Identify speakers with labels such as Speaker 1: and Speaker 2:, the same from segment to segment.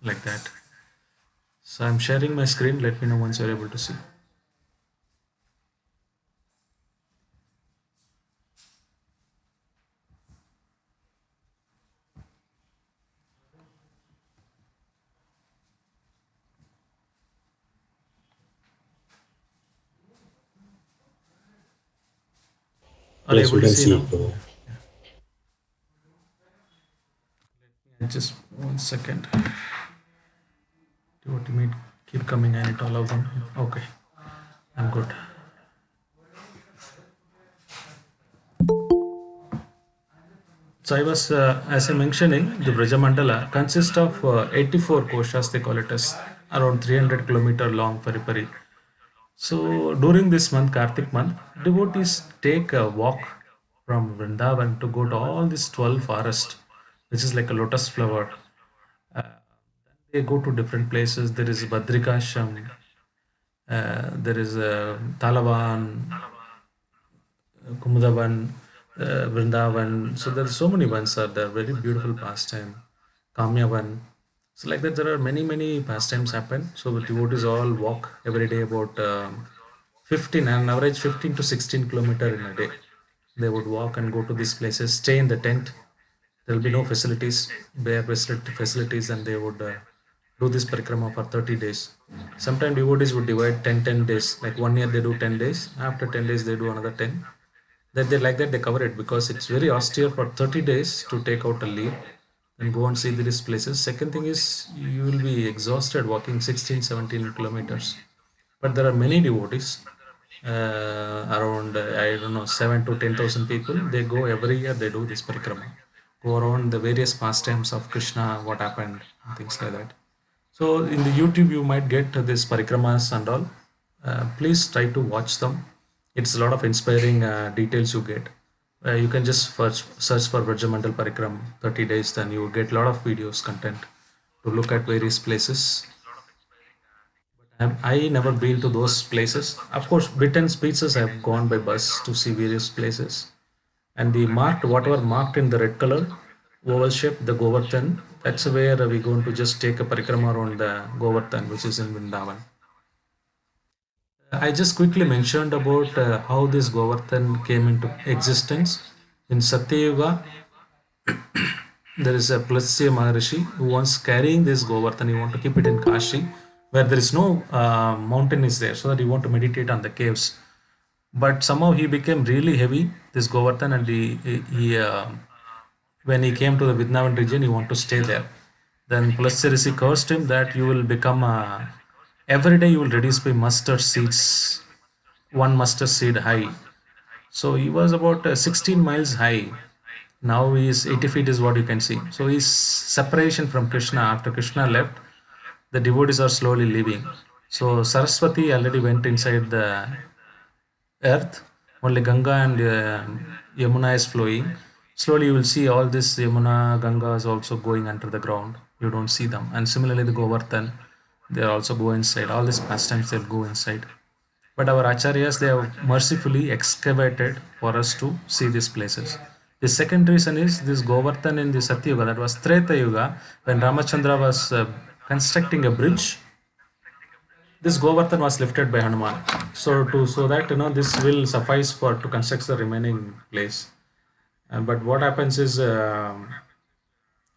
Speaker 1: like that. So I'm sharing my screen. Let me know once you're able to see. Are you
Speaker 2: Yes, we
Speaker 1: able to
Speaker 2: can
Speaker 1: see
Speaker 2: see
Speaker 1: now?
Speaker 2: it, bro.
Speaker 1: Just 1 second. What you mean? Keep coming. I need to allow them. Okay, I'm good. So I was, as I mentioning, the Brajamandala consists of 84 koshas. They call it as around 300-kilometer long periphery. So during this month, Kartik month, devotees take a walk from Vrindavan to go to all these 12 forest, which is like a lotus flower. Uh, they go to different places. There is Badrikasham, there is Talavan, Kumudavan, Vrindavan. So there are so many ones are there. Very beautiful pastime. Kamyavan. So like that, there are many pastimes happen. So the devotees all walk every day about 15, an average 15 to 16 kilometer in a day. They would walk and go to these places, stay in the tent. There will be no facilities, bare facilities, and they would do this parikrama for 30 days. Sometimes devotees would divide 10 days. Like 1 year they do 10 days. After 10 days they do another 10. That they like that they cover it because it's very austere for 30 days to take out a leave and go and see these places. Second thing is you will be exhausted walking 16, 17 kilometers. But there are many devotees, around I don't know 7 to 10,000 people. They go every year. They do this parikrama, go around the various pastimes of Krishna, what happened, and things like that. So in the YouTube, you might get this parikramas and all. Please try to watch them. It's a lot of inspiring details you get. You can just search for Vrajamandal Parikram 30 days, then you get a lot of videos content to look at various places. I never been to those places. Of course, Britain's pieces I have gone by bus to see various places. And the marked, whatever marked in the red color, oval shape, the Govardhan, that's where we're going to just take a parikrama around the Govardhan, which is in Vrindavan. I just quickly mentioned about how this Govardhan came into existence. In Satyayuga, there is a Plasya Maharishi who wants carrying this Govardhan. He want to keep it in Kashi, where there is no mountain is there, so that he want to meditate on the caves. But somehow he became really heavy, this Govardhan, and he when he came to the Vidnavan region, he want to stay there. Then Plasya Rishi cursed him that you will become every day you will reduce by mustard seeds, one mustard seed high. So he was about 16 miles high. Now he is 80 feet is what you can see. So his separation from Krishna after Krishna left, the devotees are slowly leaving. So Saraswati already went inside the earth. Only Ganga and Yamuna is flowing. Slowly you will see all this Yamuna, Ganga is also going under the ground. You don't see them. And similarly the Govardhan, they also go inside. All these pastimes they'll go inside. But our acharyas, they have mercifully excavated for us to see these places. The second reason is this Govardhan in the Satyuga, that was Treta Yuga, when Ramachandra was constructing a bridge. This Govardhan was lifted by Hanuman. So that this will suffice for to construct the remaining place. But what happens is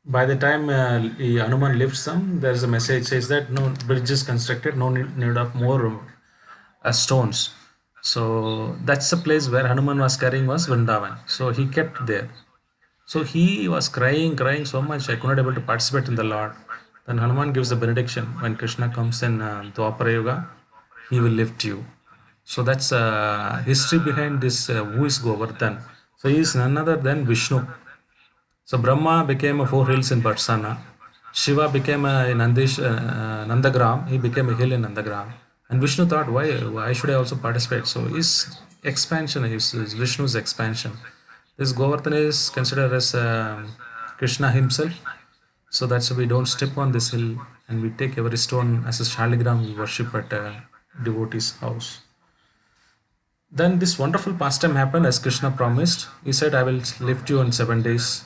Speaker 1: by the time Hanuman lifts them, there is a message says that no bridge is constructed, no need of more stones. So that's the place where Hanuman was carrying was Vrindavan. So he kept there. So he was crying so much. I could not able to participate in the Lord. Then Hanuman gives the benediction when Krishna comes in Dwapara Yuga, he will lift you. So that's history behind this. Who is Govardhan? So he is none other than Vishnu. So Brahma became a four hills in Barsana. Shiva became a Nandagram. He became a hill in Nandagram. And Vishnu thought, why should I also participate? So his expansion is Vishnu's expansion. This Govardhan is considered as Krishna himself. So that's why we don't step on this hill and we take every stone as a shaligram we worship at a devotee's house. Then this wonderful pastime happened as Krishna promised. He said, I will lift you in 7 days,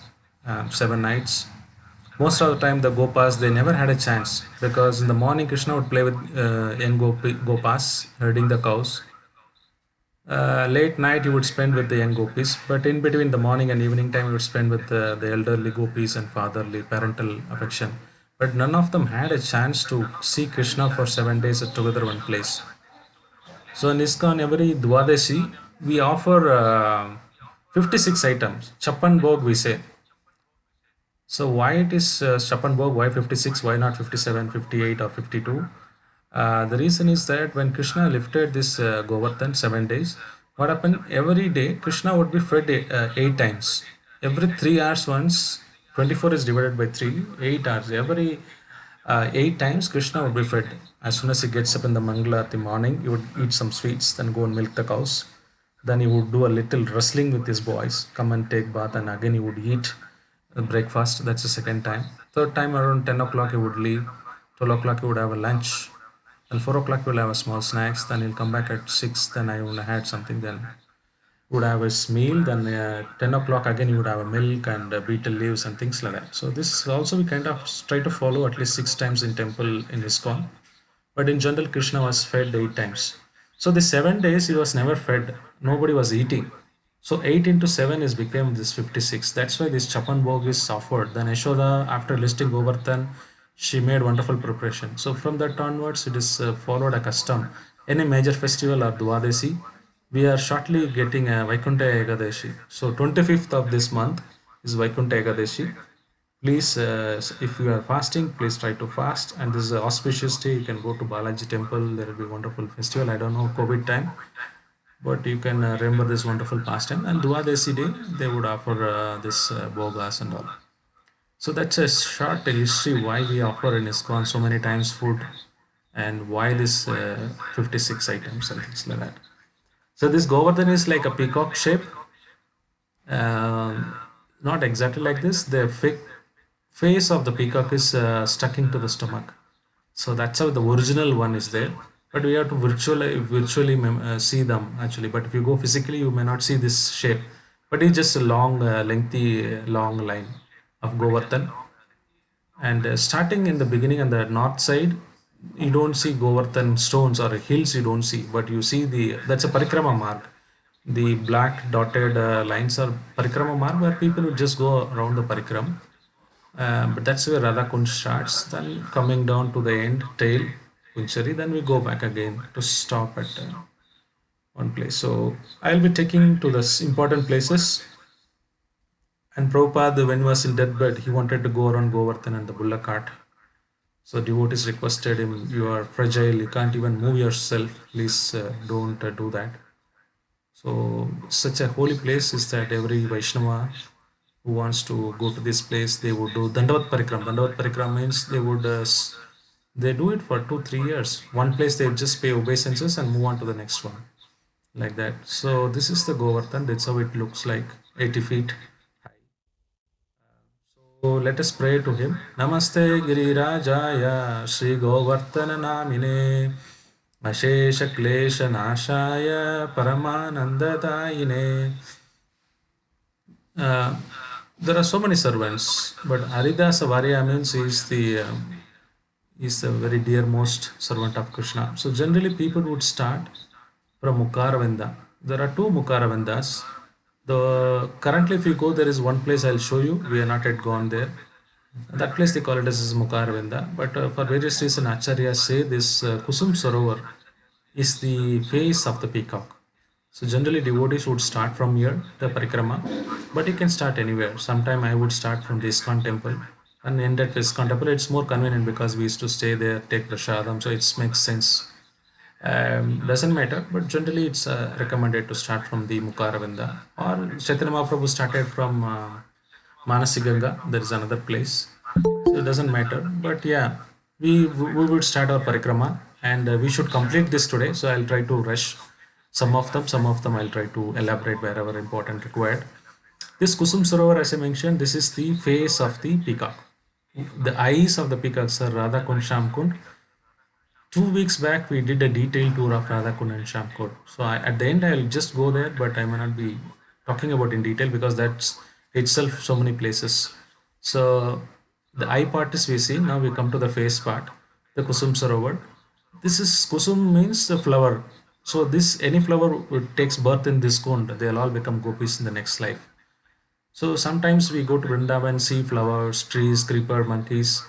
Speaker 1: 7 nights. Most of the time the gopas they never had a chance, because in the morning Krishna would play with young gopas herding the cows. Late night you would spend with the young gopis, but in between the morning and evening time you would spend with the elderly gopis and fatherly parental affection. But none of them had a chance to see Krishna for 7 days at together one place. So in ISKCON every Dwadasi we offer 56 items. Chappan Bhog we say. So why it is Chapanbhog, why 56, why not 57, 58 or 52? The reason is that when Krishna lifted this Govardhan 7 days, what happened? Every day Krishna would be fed 8 times. Every 3 hours once, 24 is divided by 3, 8 hours. Every 8 times Krishna would be fed. As soon as he gets up in the Mangala at the morning, he would eat some sweets, then go and milk the cows. Then he would do a little wrestling with his boys, come and take bath, and again he would eat breakfast. That's the second time. Third time around 10 o'clock he would leave. 12 o'clock he would have a lunch. And 4 o'clock he will have a small snacks. Then he'll come back at 6. Then I would have had something. Then would have his meal. Then 10 o'clock again he would have a milk and betel leaves and things like that. So this also we kind of try to follow at least 6 times in temple in ISKCON. But in general Krishna was fed 8 times. So the 7 days he was never fed. Nobody was eating. So 8 into 7 is became this 56. That's why this Chapan Bhog is offered. Then Yashoda, after listing Govardhan, she made wonderful preparation. So from that onwards, it is followed a custom. Any major festival or Dwadasi, we are shortly getting a Vaikuntha Ekadashi. So 25th of this month is Vaikuntha Ekadashi. Please, if you are fasting, please try to fast. And this is an auspicious day. You can go to Balaji temple. There will be wonderful festival. I don't know COVID time, but you can remember this wonderful pastime. And Dwadasi day, they would offer this bogas and all. So that's a short history why we offer in ISKCON so many times food, and why this 56 items and things like that. So this Govardhan is like a peacock shape. Not exactly like this. The face of the peacock is stuck into the stomach. So that's how the original one is there. But we have to virtually see them actually. But if you go physically, you may not see this shape. But it's just a long, lengthy, long line of Govardhan. And starting in the beginning on the north side, you don't see Govardhan stones or hills. You don't see, but you see the that's a parikrama mark. The black dotted lines are parikrama mark where people would just go around the parikram. But that's where Radha Kund starts. Then coming down to the end, tail, Kunchari. Then we go back again to stop at one place. So I'll be taking to the important places. And Prabhupada, when he was in deathbed, he wanted to go around Govardhan and the bullock cart. So devotees requested him, "You are fragile. You can't even move yourself. Please don't do that." So such a holy place is that every Vaishnava who wants to go to this place, they would do Dandavat Parikram. Dandavat Parikram means they would they do it for 2 3 years. One place they just pay obeisances and move on to the next one, like that. So this is the Govardhan. That's how it looks like, 80 feet high. So let us pray to him. Namaste Girirajaya Sri Govardhana Namine Ashesha Klesha Nashaya Paramanandadayine. Uh, there are so many servants, but Haridasa Varya means is the very dearmost servant of Krishna. So generally people would start from Mukaravinda. There are two Mukaravindas. The currently if you go, there is one place I'll show you. We are not yet gone there. That place they call it as Mukaravinda. But for various reasons, Acharyas say this Kusum Sarovar is the face of the peacock. So generally devotees would start from here, the parikrama, but you can start anywhere. Sometime I would start from the ISKCON temple and end at ISKCON temple. It's more convenient because we used to stay there, take prasadam, so it makes sense. Doesn't matter, but generally it's recommended to start from the Mukaravinda. Or Chaitanya Mahaprabhu started from Manasi Ganga. There is another place, so it doesn't matter. But yeah, we would start our parikrama, and we should complete this today. So I'll try to rush some of them. Some of them I'll try to elaborate wherever important required. This Kusum Sarovar, as I mentioned, this is the face of the peacock. The eyes of the peacocks are Radha Kund, Sham Kund. 2 weeks back, we did a detailed tour of Radha Kund and Sham Kund. So at the end, I'll just go there, but I may not be talking about in detail because that's itself so many places. So The eye part is we see. Now we come to the face part, the Kusum Sarovar. This is Kusum means the flower. So this any flower takes birth in this kund, they'll all become gopis in the next life. So sometimes we go to Vrindavan, see flowers, trees, creeper, monkeys,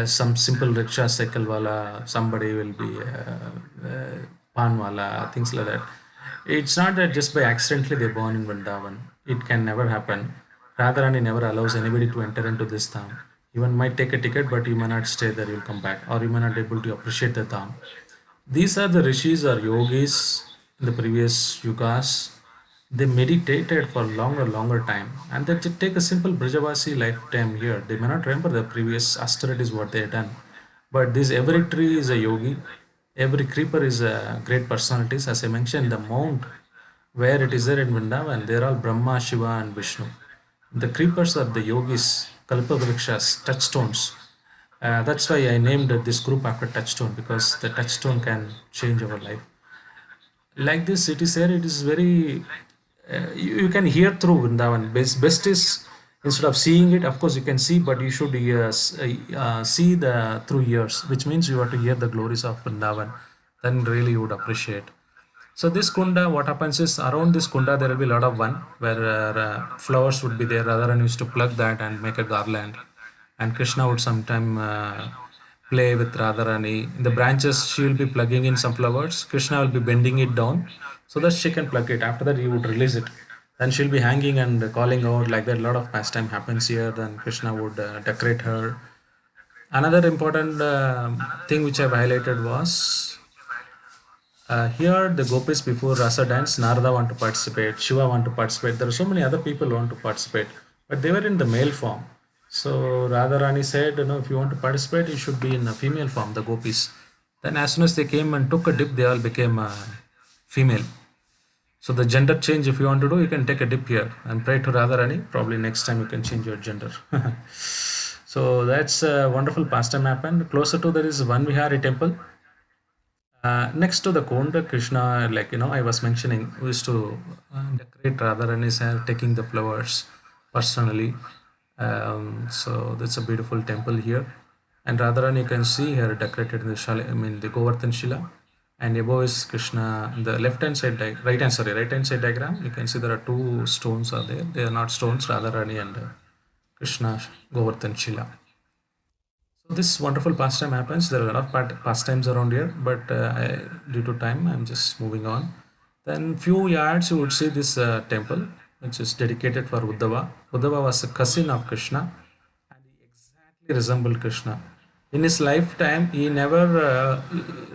Speaker 1: some simple rickshaw, cycle wala, somebody will be pan wala, things like that. It's not that just by accidentally they're born in Vrindavan. It can never happen. Radharani never allows anybody to enter into this dham. You might take a ticket, but you may not stay there, you'll come back, or you may not be able to appreciate the dham. These are the rishis or yogis in the previous yugas. They meditated for longer time, and they just take a simple Brajavasi lifetime here. They may not remember the previous austerities what they had done, but this every tree is a yogi, every creeper is a great personalities. As I mentioned, the mount where it is there in Vrindavan, they're all Brahma, Shiva, and Vishnu. The creepers are the yogis, Kalpavrikshas, touchstones. That's why I named this group after touchstone, because the touchstone can change our life. Like this, it is there. It is very. You can hear through Vrindavan. Best is instead of seeing it, of course you can see, but you should see the through ears, which means you have to hear the glories of Vrindavan. Then really you would appreciate. So this kunda, what happens is around this kunda there will be a lot of one where flowers would be there. Radharan used to plug that and make a garland, and Krishna would sometime play with Radharani. In the branches, she will be plugging in some flowers. Krishna will be bending it down so that she can plug it. After that, he would release it. Then she'll be hanging and calling out like that. A lot of pastime happens here. Then Krishna would decorate her. Another important thing which I've highlighted was here the gopis before Rasa dance, Narada want to participate, Shiva want to participate. There are so many other people who want to participate, but they were in the male form. So Radharani said, if you want to participate, you should be in a female form, the gopis. Then as soon as they came and took a dip, they all became female. So the gender change, if you want to do, you can take a dip here and pray to Radharani. Probably next time you can change your gender. So that's a wonderful pastime happened. Closer to there is Van Vihari temple. Next to the Konda Krishna, I was mentioning, we used to decorate Radharani's hair, taking the flowers personally. So that's a beautiful temple here. And Radharani, you can see here decorated in the Shala, the Govardhan Shila. And above is Krishna. The right hand side diagram. You can see there are two stones are there. They are not stones, Radharani and Krishna Govardhan Shila. So this wonderful pastime happens. There are a lot of pastimes around here, but due to time, I'm just moving on. Then few yards you would see this temple, which is dedicated for Uddhava. Uddhava was a cousin of Krishna, and he exactly resembled Krishna. In his lifetime, he never,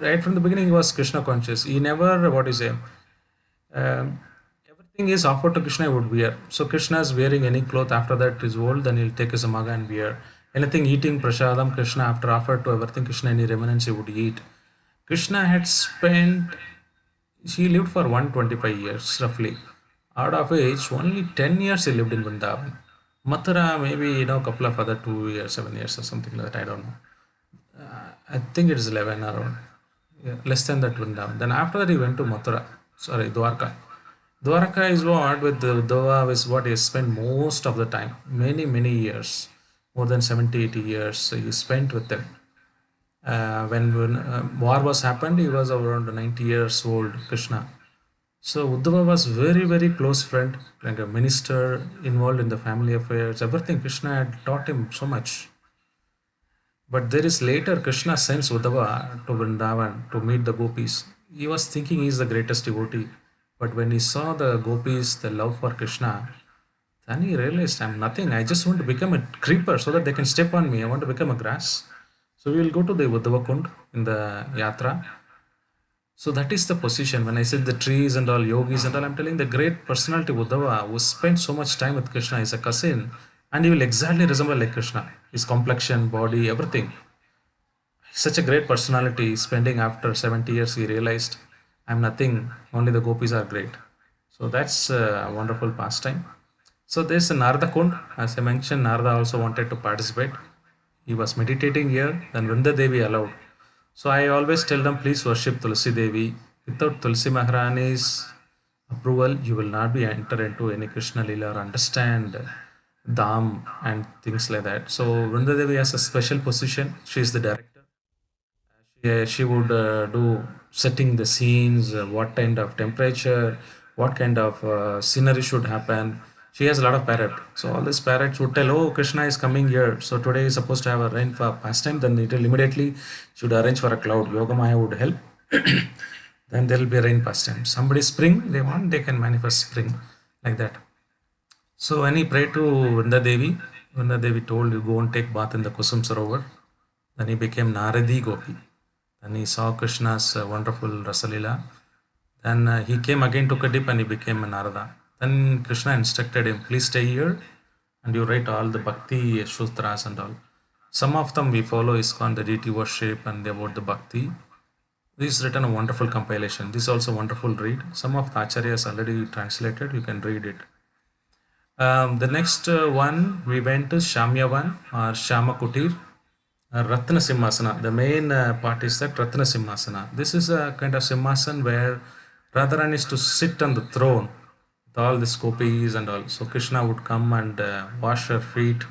Speaker 1: right from the beginning, he was Krishna conscious. He never, what is it? Um, Everything is offered to Krishna, he would wear. So Krishna is wearing any cloth after that is old, then he'll take his amaga and wear. Anything eating prasadam, Krishna after offered to everything, Krishna any remnants he would eat. Krishna had spent, he lived for 125 years roughly. Out of which only 10 years he lived in Vrindavan. Mathura maybe couple of other 2 years, 7 years or something like that. I don't know. I think it is 11 around. Yeah, less than that Vrindavan. Then after that he went to Mathura. Sorry, Dwarka. Dwarka is what with the Dova is what he spent most of the time, many years, more than 70, 80 years. So he spent with them. When war was happened, he was around 90 years old, Krishna. So Uddhava was very close friend, like a minister involved in the family affairs, everything. Krishna had taught him so much. But there is later Krishna sends Uddhava to Vrindavan to meet the gopis. He was thinking he is the greatest devotee. But when he saw the gopis, the love for Krishna, then he realized I'm nothing. I just want to become a creeper so that they can step on me. I want to become a grass. So we will go to the Uddhava Kund in the Yatra. So that is the position. When I said the trees and all yogis and all, I'm telling the great personality Uddhava who spent so much time with Krishna is a cousin, and he will exactly resemble like Krishna. His complexion, body, everything. Such a great personality. Spending after 70 years, he realized I'm nothing. Only the gopis are great. So that's a wonderful pastime. So there's a Narada Kund. As I mentioned, Narada also wanted to participate. He was meditating here. Then Vrinda Devi allowed. So I always tell them, please worship Tulsi Devi. Without Tulsi Maharani's approval, you will not be enter into any Krishna Lila or understand Dham and things like that. So Vrinda Devi has a special position. She is the director. She would do setting the scenes, what kind of temperature, what kind of scenery should happen. She has a lot of parrot. So all these parrots would tell, oh, Krishna is coming here. So today is supposed to have a rain for pastime. Then it will immediately should arrange for a cloud. Yogamaya would help. Then there will be a rain pastime. Somebody spring they want, they can manifest spring like that. So when he prayed to Vrinda Devi told you go and take bath in the Kusum Sarovar. Then he became Naradi Gopi. Then he saw Krishna's wonderful Rasalila. Then he came again, took a dip, and he became a Narada. Then Krishna instructed him, please stay here and you write all the Bhakti Sutras and all. Some of them we follow ISKCON, the deity worship, and about the Bhakti. This is written a wonderful compilation. This is also wonderful read. Some of the Acharyas already translated. You can read it. The next one, we went to Shamyavan or Shama Kutir, Ratna Simhasana. The main part is that Ratna Simhasana. This is a kind of Simhasan where Radharani is to sit on the throne with all the gopis and all. So Krishna would come and wash her feet.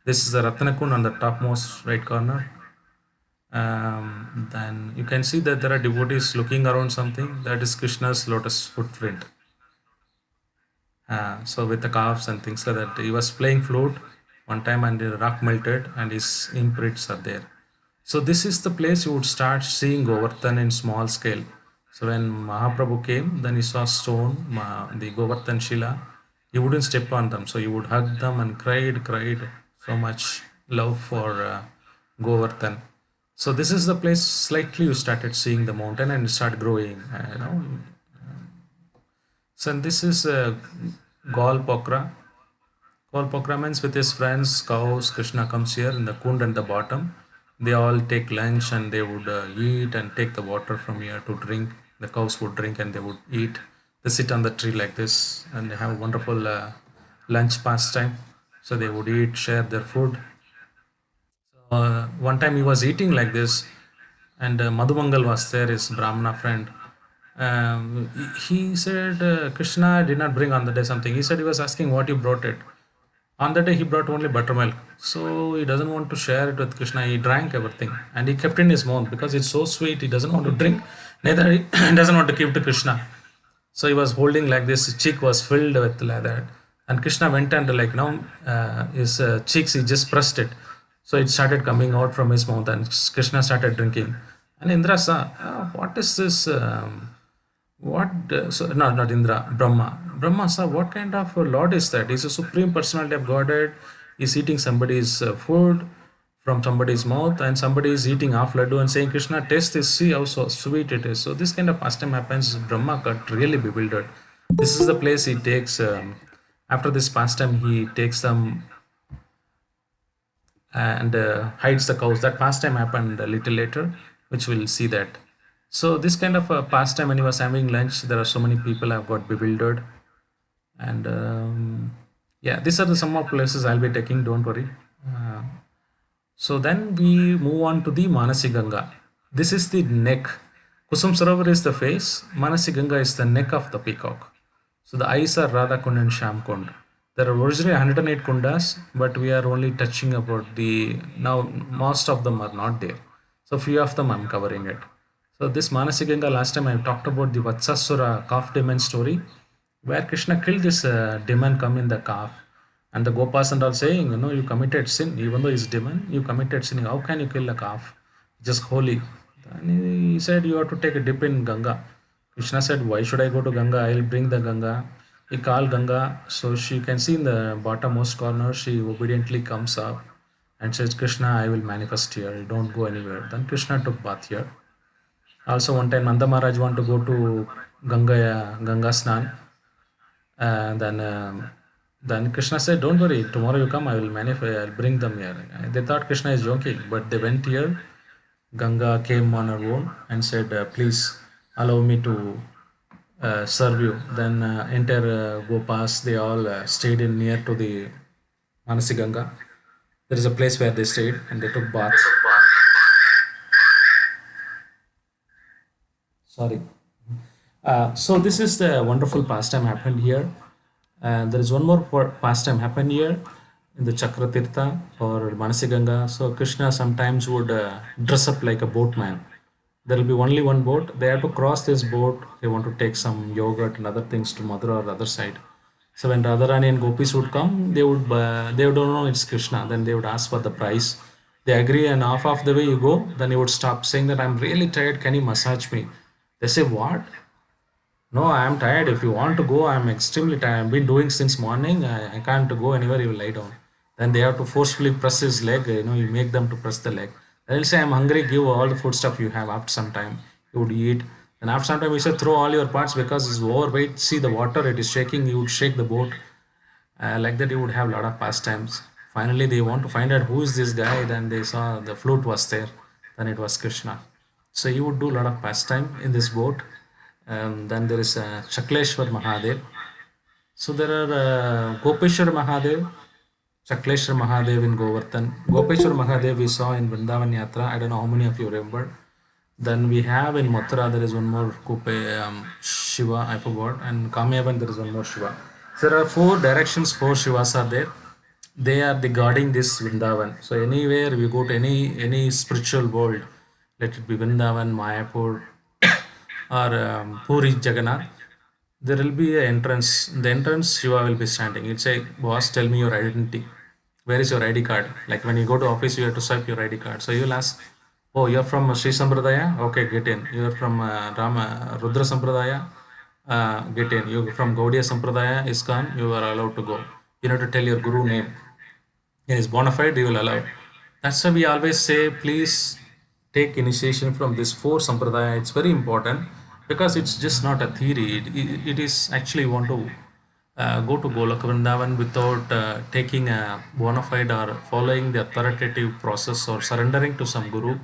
Speaker 1: This is the Ratnakund on the topmost right corner. Then you can see that there are devotees looking around something. That is Krishna's lotus footprint. So with the calves and things like that, he was playing flute one time and the rock melted and his imprints are there. So this is the place you would start seeing Govardhan in small scale. So when Mahaprabhu came, then he saw stone, the Govardhan Shila. He wouldn't step on them, so he would hug them and cried so much love for Govardhan. So this is the place slightly you started seeing the mountain and start growing. So this is Gol Pokra. Gol Pokra means with his friends, cows, Krishna comes here in the kund and the bottom. They all take lunch and they would eat and take the water from here to drink. The cows would drink and they would eat. They sit on the tree like this and they have a wonderful lunch pastime. So they would eat, share their food. One time he was eating like this, and Madhumangal was there, his Brahmana friend. He said, Krishna did not bring on the day something. He said he was asking what you brought it. On that day, he brought only buttermilk. So he doesn't want to share it with Krishna. He drank everything and he kept in his mouth because it's so sweet. He doesn't want to drink. Neither he doesn't want to give to Krishna. So he was holding like this. His cheek was filled with like that. And Krishna went and like his cheeks. He just pressed it. So it started coming out from his mouth, and Krishna started drinking. And Indra saw, what is this? What? So not Indra, Brahma. Brahma saw, what kind of a Lord is that? He's a supreme personality of Godhead. He's eating somebody's food from somebody's mouth, and somebody is eating half laddu and saying, Krishna, taste this, see how so sweet it is. So this kind of pastime happens. Brahma got really bewildered. This is the place he takes. After this pastime, he takes them and hides the cows. That pastime happened a little later, which we'll see that. So this kind of pastime, when he was having lunch, there are so many people have got bewildered, and yeah, these are the some of places I'll be taking. Don't worry. Uh, so then we move on to the Manasi Ganga. This is the neck. Kusum Sarovar is the face. Manasi Ganga is the neck of the peacock. So the eyes are Radha Kund and Sham Kund. There are originally 108 kundas, but we are only touching about the now most of them are not there. So few of them I'm covering it. So this Manasi Ganga, last time I talked about the Vatsasura calf demon story, where Krishna killed this demon come in the calf, and the Gopas and all saying, you committed sin, even though he's demon, you committed sin. How can you kill a calf? Just holy. And he said, you have to take a dip in Ganga. Krishna said, why should I go to Ganga? I'll bring the Ganga. He called Ganga. So she can see in the bottommost corner, she obediently comes up and says, Krishna, I will manifest here. Don't go anywhere. Then Krishna took bath here. Also, one time Nanda Maharaj want to go to Ganga Snan. Then Krishna said, don't worry, tomorrow you come, I will manifest, I'll bring them here. They thought Krishna is joking, but they went here. Ganga came on her own and said, please allow me to serve you. Then entire Gopas, they all stayed in near to the Manasi Ganga. There is a place where they stayed and they took baths. Sorry. So this is the wonderful pastime happened here. There is one more pastime happened here. in the Chakratirtha or Manasiganga. So Krishna sometimes would dress up like a boatman. There will be only one boat. They have to cross this boat. They want to take some yogurt and other things to Mathura or other side. So when Radharani and Gopis would come, they would don't know it's Krishna. Then they would ask for the price. They agree, and half of the way you go, then he would stop saying that I'm really tired. Can you massage me? They say what? No, I am tired. If you want to go, I'm extremely tired. I've been doing since morning. I can't go anywhere. You will lie down. Then they have to forcefully press his leg. You make them to press the leg. Then he'll say, I'm hungry. Give all the food stuff you have. After some time, you would eat. And after some time, he said, throw all your parts because it's overweight. See the water, it is shaking. You would shake the boat. Like that, you would have a lot of pastimes. Finally, they want to find out who is this guy. Then they saw the flute was there. Then it was Krishna. So you would do a lot of pastime in this boat. Then there is Chakleshwar Mahadev. So there are Gopeshwar Mahadev, Chakleshwar Mahadev in Govardhan. Gopeshwar Mahadev we saw in Vrindavan Yatra. I don't know how many of you remember. Then we have in Mathura there is one more Shiva, I forgot, and Kamyavan there is one more Shiva. So there are four directions, four Shivas are there. They are the guarding this Vrindavan. So anywhere we go to any spiritual world, let it be Vrindavan, Mayapur, or Puri Jagannath, there will be an entrance. In the entrance, Shiva will be standing. He'll say, boss, tell me your identity. Where is your ID card? Like when you go to office, you have to swipe your ID card. So you'll ask, oh, you're from Sri Sampradaya? Okay, get in. You're from Rudra Sampradaya? Get in. You're from Gaudiya Sampradaya, ISKCON? You are allowed to go. You have to tell your guru name. He is bona fide, you will allow. That's why we always say, please take initiation from this four sampradaya. It's very important because it's just not a theory. It is actually want to go to Golok Vrindavan without taking a bona fide or following the authoritative process or surrendering to some guru.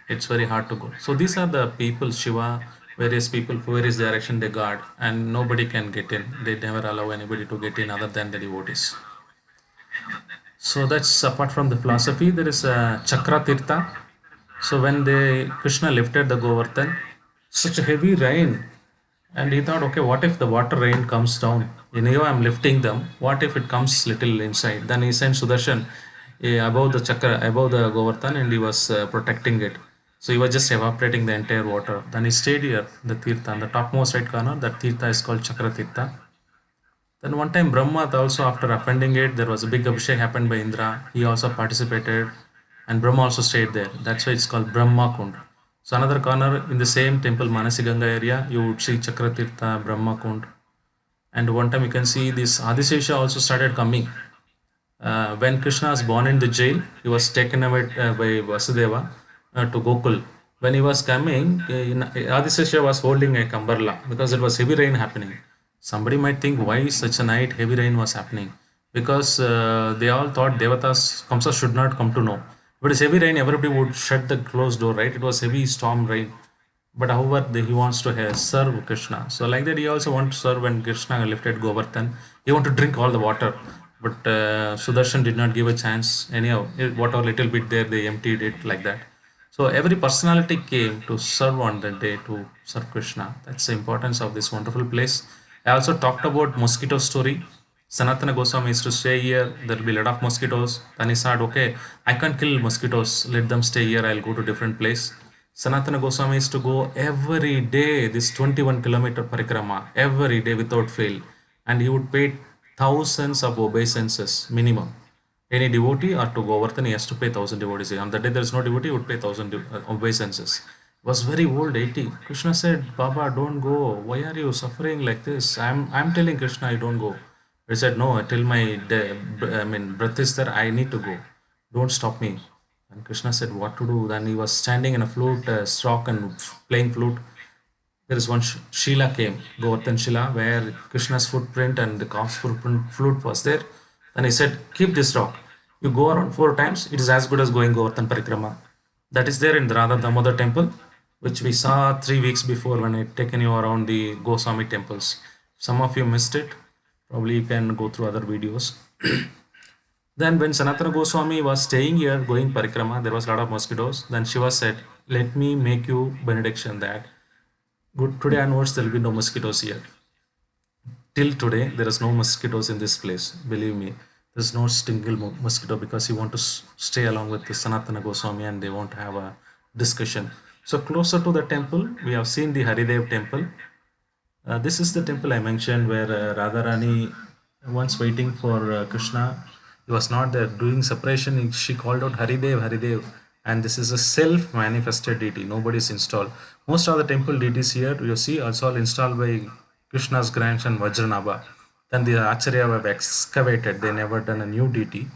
Speaker 1: It's very hard to go. So these are the people, Shiva, various people, various direction they guard, and nobody can get in. They never allow anybody to get in other than the devotees. So that's apart from the philosophy. There is a Chakra Tirtha. So when the Krishna lifted the Govardhan, such a heavy rain, and he thought, okay, what if the water rain comes down? I'm lifting them. What if it comes little inside? Then he sent Sudarshan above the chakra, above the Govardhan, and he was protecting it. So he was just evaporating the entire water. Then he stayed here, the Tirtha, on the topmost right corner. That Tirtha is called Chakra Tirtha. Then one time Brahma also, after offending it, there was a big Abhishek happened by Indra. He also participated, and Brahma also stayed there. That's why it's called Brahma Kund. So another corner in the same temple Manasiganga area, you would see Chakratirtha, Brahma Kund. And one time you can see this Adisesha also started coming. When Krishna was born in the jail, he was taken away by Vasudeva to Gokul. When he was coming, Adisesha was holding a kambarla because it was heavy rain happening. Somebody might think why such a night heavy rain was happening, because they all thought Devatas Kamsa should not come to know. But it's heavy rain, everybody would shut the closed door, right? It was heavy storm rain. But however, he wants to serve Krishna. So like that, he also wants to serve when Krishna lifted Govardhan. He want to drink all the water. But Sudarshan did not give a chance. Anyhow, whatever little bit there, they emptied it like that. So every personality came to serve on that day to serve Krishna. That's the importance of this wonderful place. I also talked about mosquito story. Sanatana Goswami used to stay here. There will be a lot of mosquitoes. Then he said, okay, I can't kill mosquitoes. Let them stay here. I'll go to different place. Sanatana Goswami used to go every day, this 21-kilometer parikrama, every day without fail. And he would pay thousands of obeisances minimum. Any devotee or to Govardhan, he has to pay 1,000 devotees. On the day there is no devotee, he would pay 1,000 obeisances. Was very old, 80. Krishna said, Baba, don't go. Why are you suffering like this? I'm telling Krishna, I don't go. He said, no, till my breath is there, I need to go. Don't stop me. And Krishna said, what to do? Then he was standing in a flute, stroke and playing flute. There is one Shila came, Govardhan Shila, where Krishna's footprint and the calf's footprint flute was there. Then he said, keep this rock. You go around 4 times, it is as good as going Govardhan Parikrama. That is there in the Radha Damodar temple, which we saw 3 weeks before when I taken you around the Goswami temples. Some of you missed it. Probably you can go through other videos. Then when Sanatana Goswami was staying here, going parikrama, there was a lot of mosquitoes. Then Shiva said, let me make you benediction that good today onwards there will be no mosquitoes here. Till today, there is no mosquitoes in this place, believe me. There's no single mosquito because he want to stay along with the Sanatana Goswami and they want to have a discussion. So closer to the temple, we have seen the Haridev temple. This is the temple I mentioned where Radharani once waiting for Krishna. He was not there doing separation. She called out Haridev, Haridev. And this is a self-manifested deity. Nobody is installed. Most of the temple deities here, you see, also all installed by Krishna's grandson Vajranabha. Then the Acharya have excavated. They never done a new deity.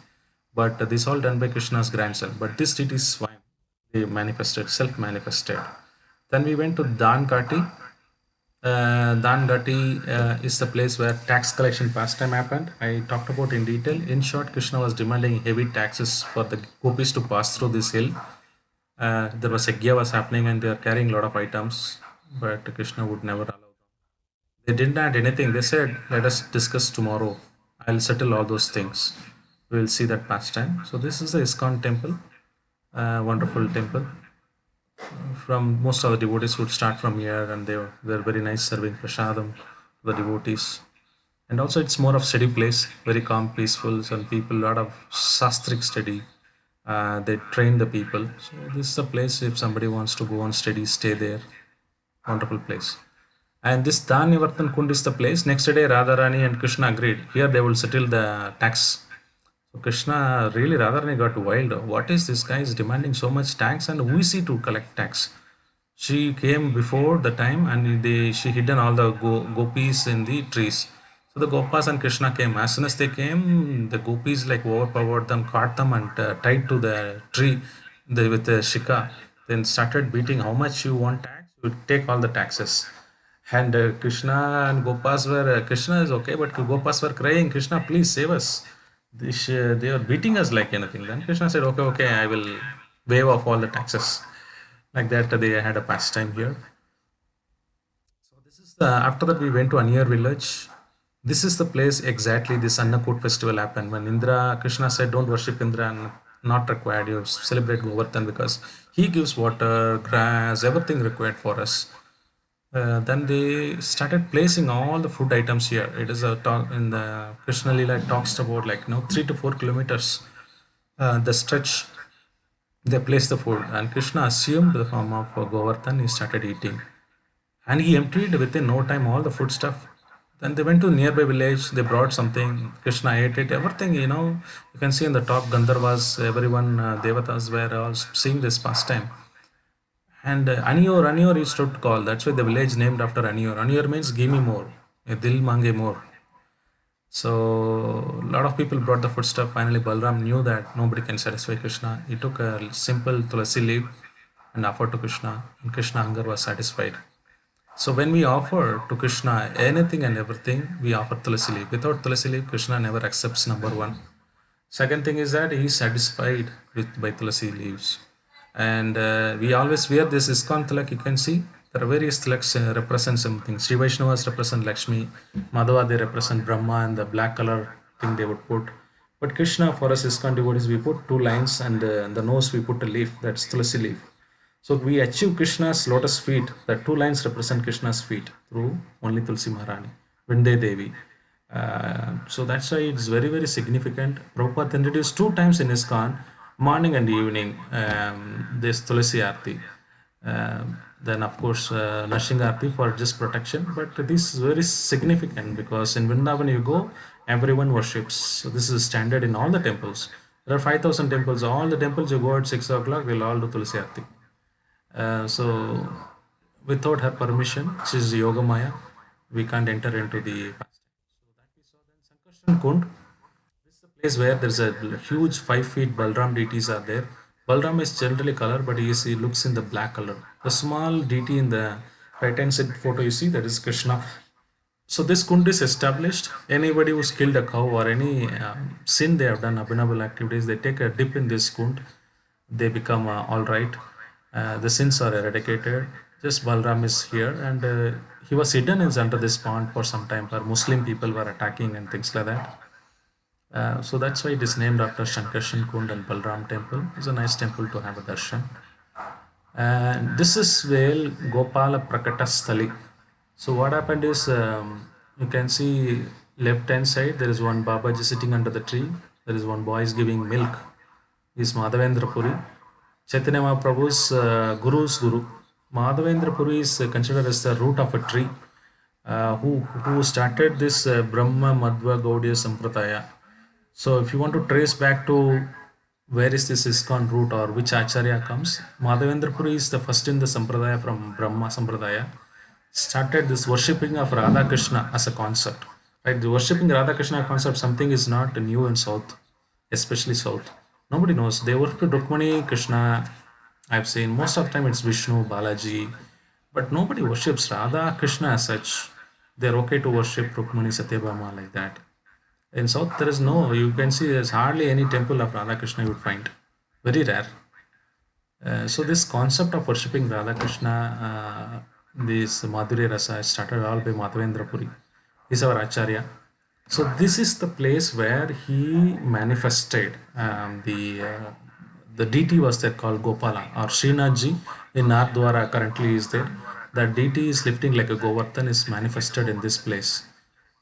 Speaker 1: But this all done by Krishna's grandson. But this deity is Swayam. They manifested, self-manifested. Then we went to Dankati. Dangati is the place where tax collection pastime happened. I talked about in detail. In short, Krishna was demanding heavy taxes for the gopis to pass through this hill. There was yagya was happening and they are carrying a lot of items, but Krishna would never allow them. They didn't add anything. They said, "Let us discuss tomorrow. I'll settle all those things. We'll see that pastime." So this is the ISKCON temple, wonderful temple. From most of the devotees would start from here and they're very nice serving prasadam to the devotees. And also it's more of study place, very calm, peaceful, and people, a lot of sastric study. They train the people. So this is a place if somebody wants to go on study, stay there. Wonderful place. And this Dhanivartan Kund is the place. Next day Radharani and Krishna agreed. Here they will settle the tax. So Krishna really Radharani got wild. What is this guy is demanding so much tax and who is he to collect tax? She came before the time and she hidden all the gopis in the trees. So the Gopas and Krishna came. As soon as they came, the gopis like overpowered them, caught them and tied to the tree with the shika. Then started beating. How much you want tax? You take all the taxes. And Krishna and Gopas were Krishna is okay, but Gopas were crying. Krishna, please save us. They are beating us like anything. Then Krishna said, okay, okay, I will waive off all the taxes. Like that, they had a pastime here. So this is the, after that we went to Aniyar village. This is the place exactly this Annakut festival happened when Indra, Krishna said, don't worship Indra and not required. You celebrate Govardhan because he gives water, grass, everything required for us. Then they started placing all the food items here. It is a talk in the Krishna Lila talks about like 3 to 4 kilometers. The stretch they placed the food, and Krishna assumed the form of Govardhan. He started eating, and he emptied within no time all the food stuff. Then they went to nearby village. They brought something. Krishna ate it. Everything you can see in the top Gandharvas. Everyone devatas were all seeing this pastime. And Aniyor is to call. That's why the village named after Aniyor. Aniyor means give me more. Dil mange more. So a lot of people brought the foodstuff. Finally, Balram knew that nobody can satisfy Krishna. He took a simple tulasi leaf and offered to Krishna, and Krishna hunger was satisfied. So when we offer to Krishna anything and everything, we offer tulasi leaf. Without tulasi leaf, Krishna never accepts number one. Second thing is that he is satisfied with by tulasi leaves. And we always wear this ISKCON tilak. You can see there are various tilaks represent something. Sri Vaishnavas represent Lakshmi, Madhava they represent Brahma, and the black color thing they would put. But Krishna, for us ISKCON devotees, we put two lines and the nose we put a leaf, that's tulasi leaf. So we achieve Krishna's lotus feet. The two lines represent Krishna's feet through only Tulsi Maharani, Vinde Devi. So that's why it's very, very significant. Prabhupada introduced two times in ISKCON, morning and evening, this Tulasi Aarti. Then, of course, Nashing Aarti for just protection. But this is very significant because in Vrindavan you go, everyone worships. So this is standard in all the temples. There are 5,000 temples. All the temples you go at 6 o'clock, we'll all do Tulasi Aarti. So without her permission, she is Yoga Maya, we can't enter into the pastime. So that we saw then Sankarshan Kund. This is a place where there's a huge 5 feet Balram deities are there. Balram is generally color, but he looks in the black color. The small deity in the right hand side photo you see that is Krishna. So this kund is established. Anybody who's killed a cow or any sin they have done, abominable activities, they take a dip in this kund. They become all right. The sins are eradicated. Just Balram is here, and he was hidden is under this pond for some time. Where Muslim people were attacking and things like that. So that's why it is named after Shankarshan Kund and Balram temple. It's a nice temple to have a darshan. And this is where Gopala Prakata Sthali. So what happened is you can see Left hand side, there is one Babaji sitting under the tree. There is one boy is giving milk. Is Madhavendra Puri. Chaitanya Mahaprabhu's Guru's Guru. Madhavendra Puri is considered as the root of a tree. Who started this Brahma Madhva Gaudiya Sampradaya. So if you want to trace back to where is this ISKCON root or which Acharya comes, Madhavendra Puri is the first in the Sampradaya from Brahma Sampradaya. Started this worshipping of Radha Krishna as a concept. Right, the worshipping Radha Krishna concept, something is not new in South, especially South. Nobody knows. They worship Rukmani, Krishna. I've seen most of the time it's Vishnu, Balaji, but nobody worships Radha Krishna as such. They're okay to worship Rukmani, Satyabhama like that. In South, there is no, you can see there's hardly any temple of Radha Krishna you would find. Very rare. So this concept of worshipping Radha Krishna, this Madhurya Rasa started all by Madhavendra Puri. He's our Acharya. So this is the place where he manifested the deity was there called Gopala or Srinathji in Nardwara currently is there. That deity is lifting like a Govardhan is manifested in this place.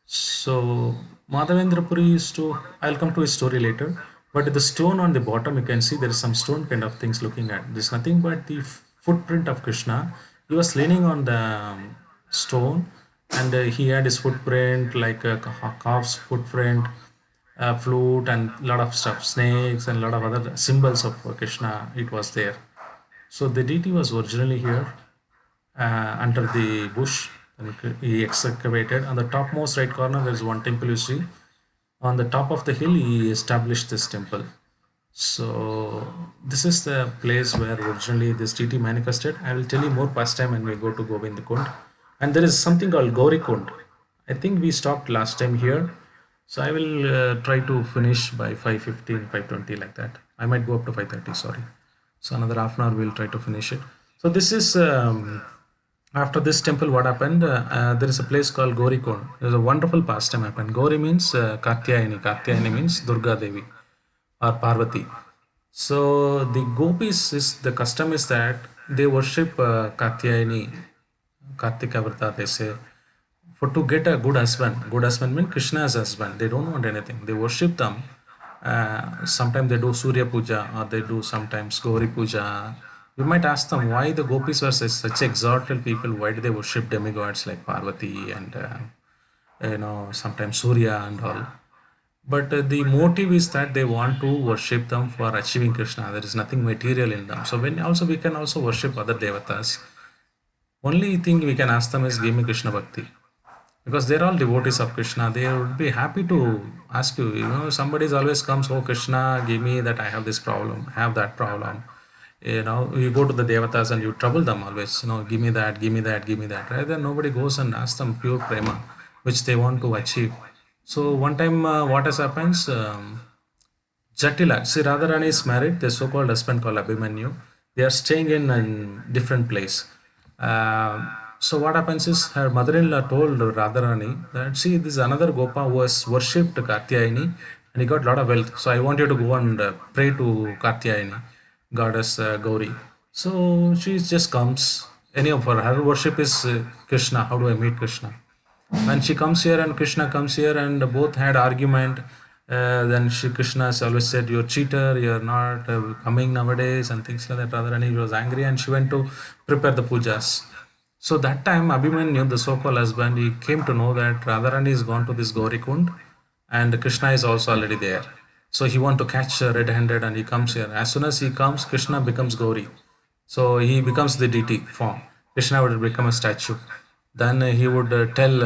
Speaker 1: So Madhavendra Puri used to, I'll come to his story later, but the stone on the bottom, you can see there is some stone kind of things looking at. There's nothing but the footprint of Krishna. He was leaning on the stone and he had his footprint like a calf's footprint, a flute and a lot of stuff, snakes and a lot of other symbols of Krishna, it was there. So the deity was originally here under the bush and he excavated. On the topmost right corner, there is one temple you see. On the top of the hill, he established this temple. So this is the place where originally this deity manifested. I will tell you more past time when we go to Govind Kund. And there is something called Gauri Kund. I think we stopped last time here. So I will try to finish by 5:15, 5:20 like that. I might go up to 5:30, sorry. So another half an hour we'll try to finish it. So this is after this temple what happened, there is a place called Gauri Kund. There's a wonderful pastime happened. Gauri means Katyayani means Durga Devi or Parvati. So the gopis is the custom is that they worship Katyayani, Kartika Vrata they say, for to get a good husband. Good husband means Krishna's husband. They don't want anything. They worship them. Sometimes they do Surya Puja or they do sometimes Gauri Puja. You might ask them why the gopis were such exalted people. Why do they worship demigods like Parvati and sometimes Surya and all? But the motive is that they want to worship them for achieving Krishna. There is nothing material in them. So when also we can also worship other devatas. Only thing we can ask them is give me Krishna Bhakti. Because they're all devotees of Krishna. They would be happy to ask you. Somebody's always comes, oh Krishna, give me that I have this problem, have that problem. You go to the devatas and you trouble them always, give me that, give me that, give me that. Rather than nobody goes and asks them pure prema, which they want to achieve. So one time what has happens, Jatila, see Radharani is married, the so-called husband called Abhimanyu. They are staying in a different place. So what happens is her mother-in-law told Radharani that, see, this is another Gopa who has worshipped Katyayani and he got a lot of wealth. So I want you to go and pray to Katyayani, goddess Gauri. So she just comes. Any of her worship is Krishna. How do I meet Krishna? When she comes here and Krishna comes here and both had argument, then Krishna has always said, you're cheater, you're not coming nowadays and things like that. Radharani was angry and she went to prepare the pujas. So that time Abhimanyu, the so-called husband, he came to know that Radharani is gone to this Gauri Kund and Krishna is also already there. So he want to catch red-handed and he comes here. As soon as he comes, Krishna becomes Gauri. So he becomes the deity form. Krishna would become a statue. Then he would tell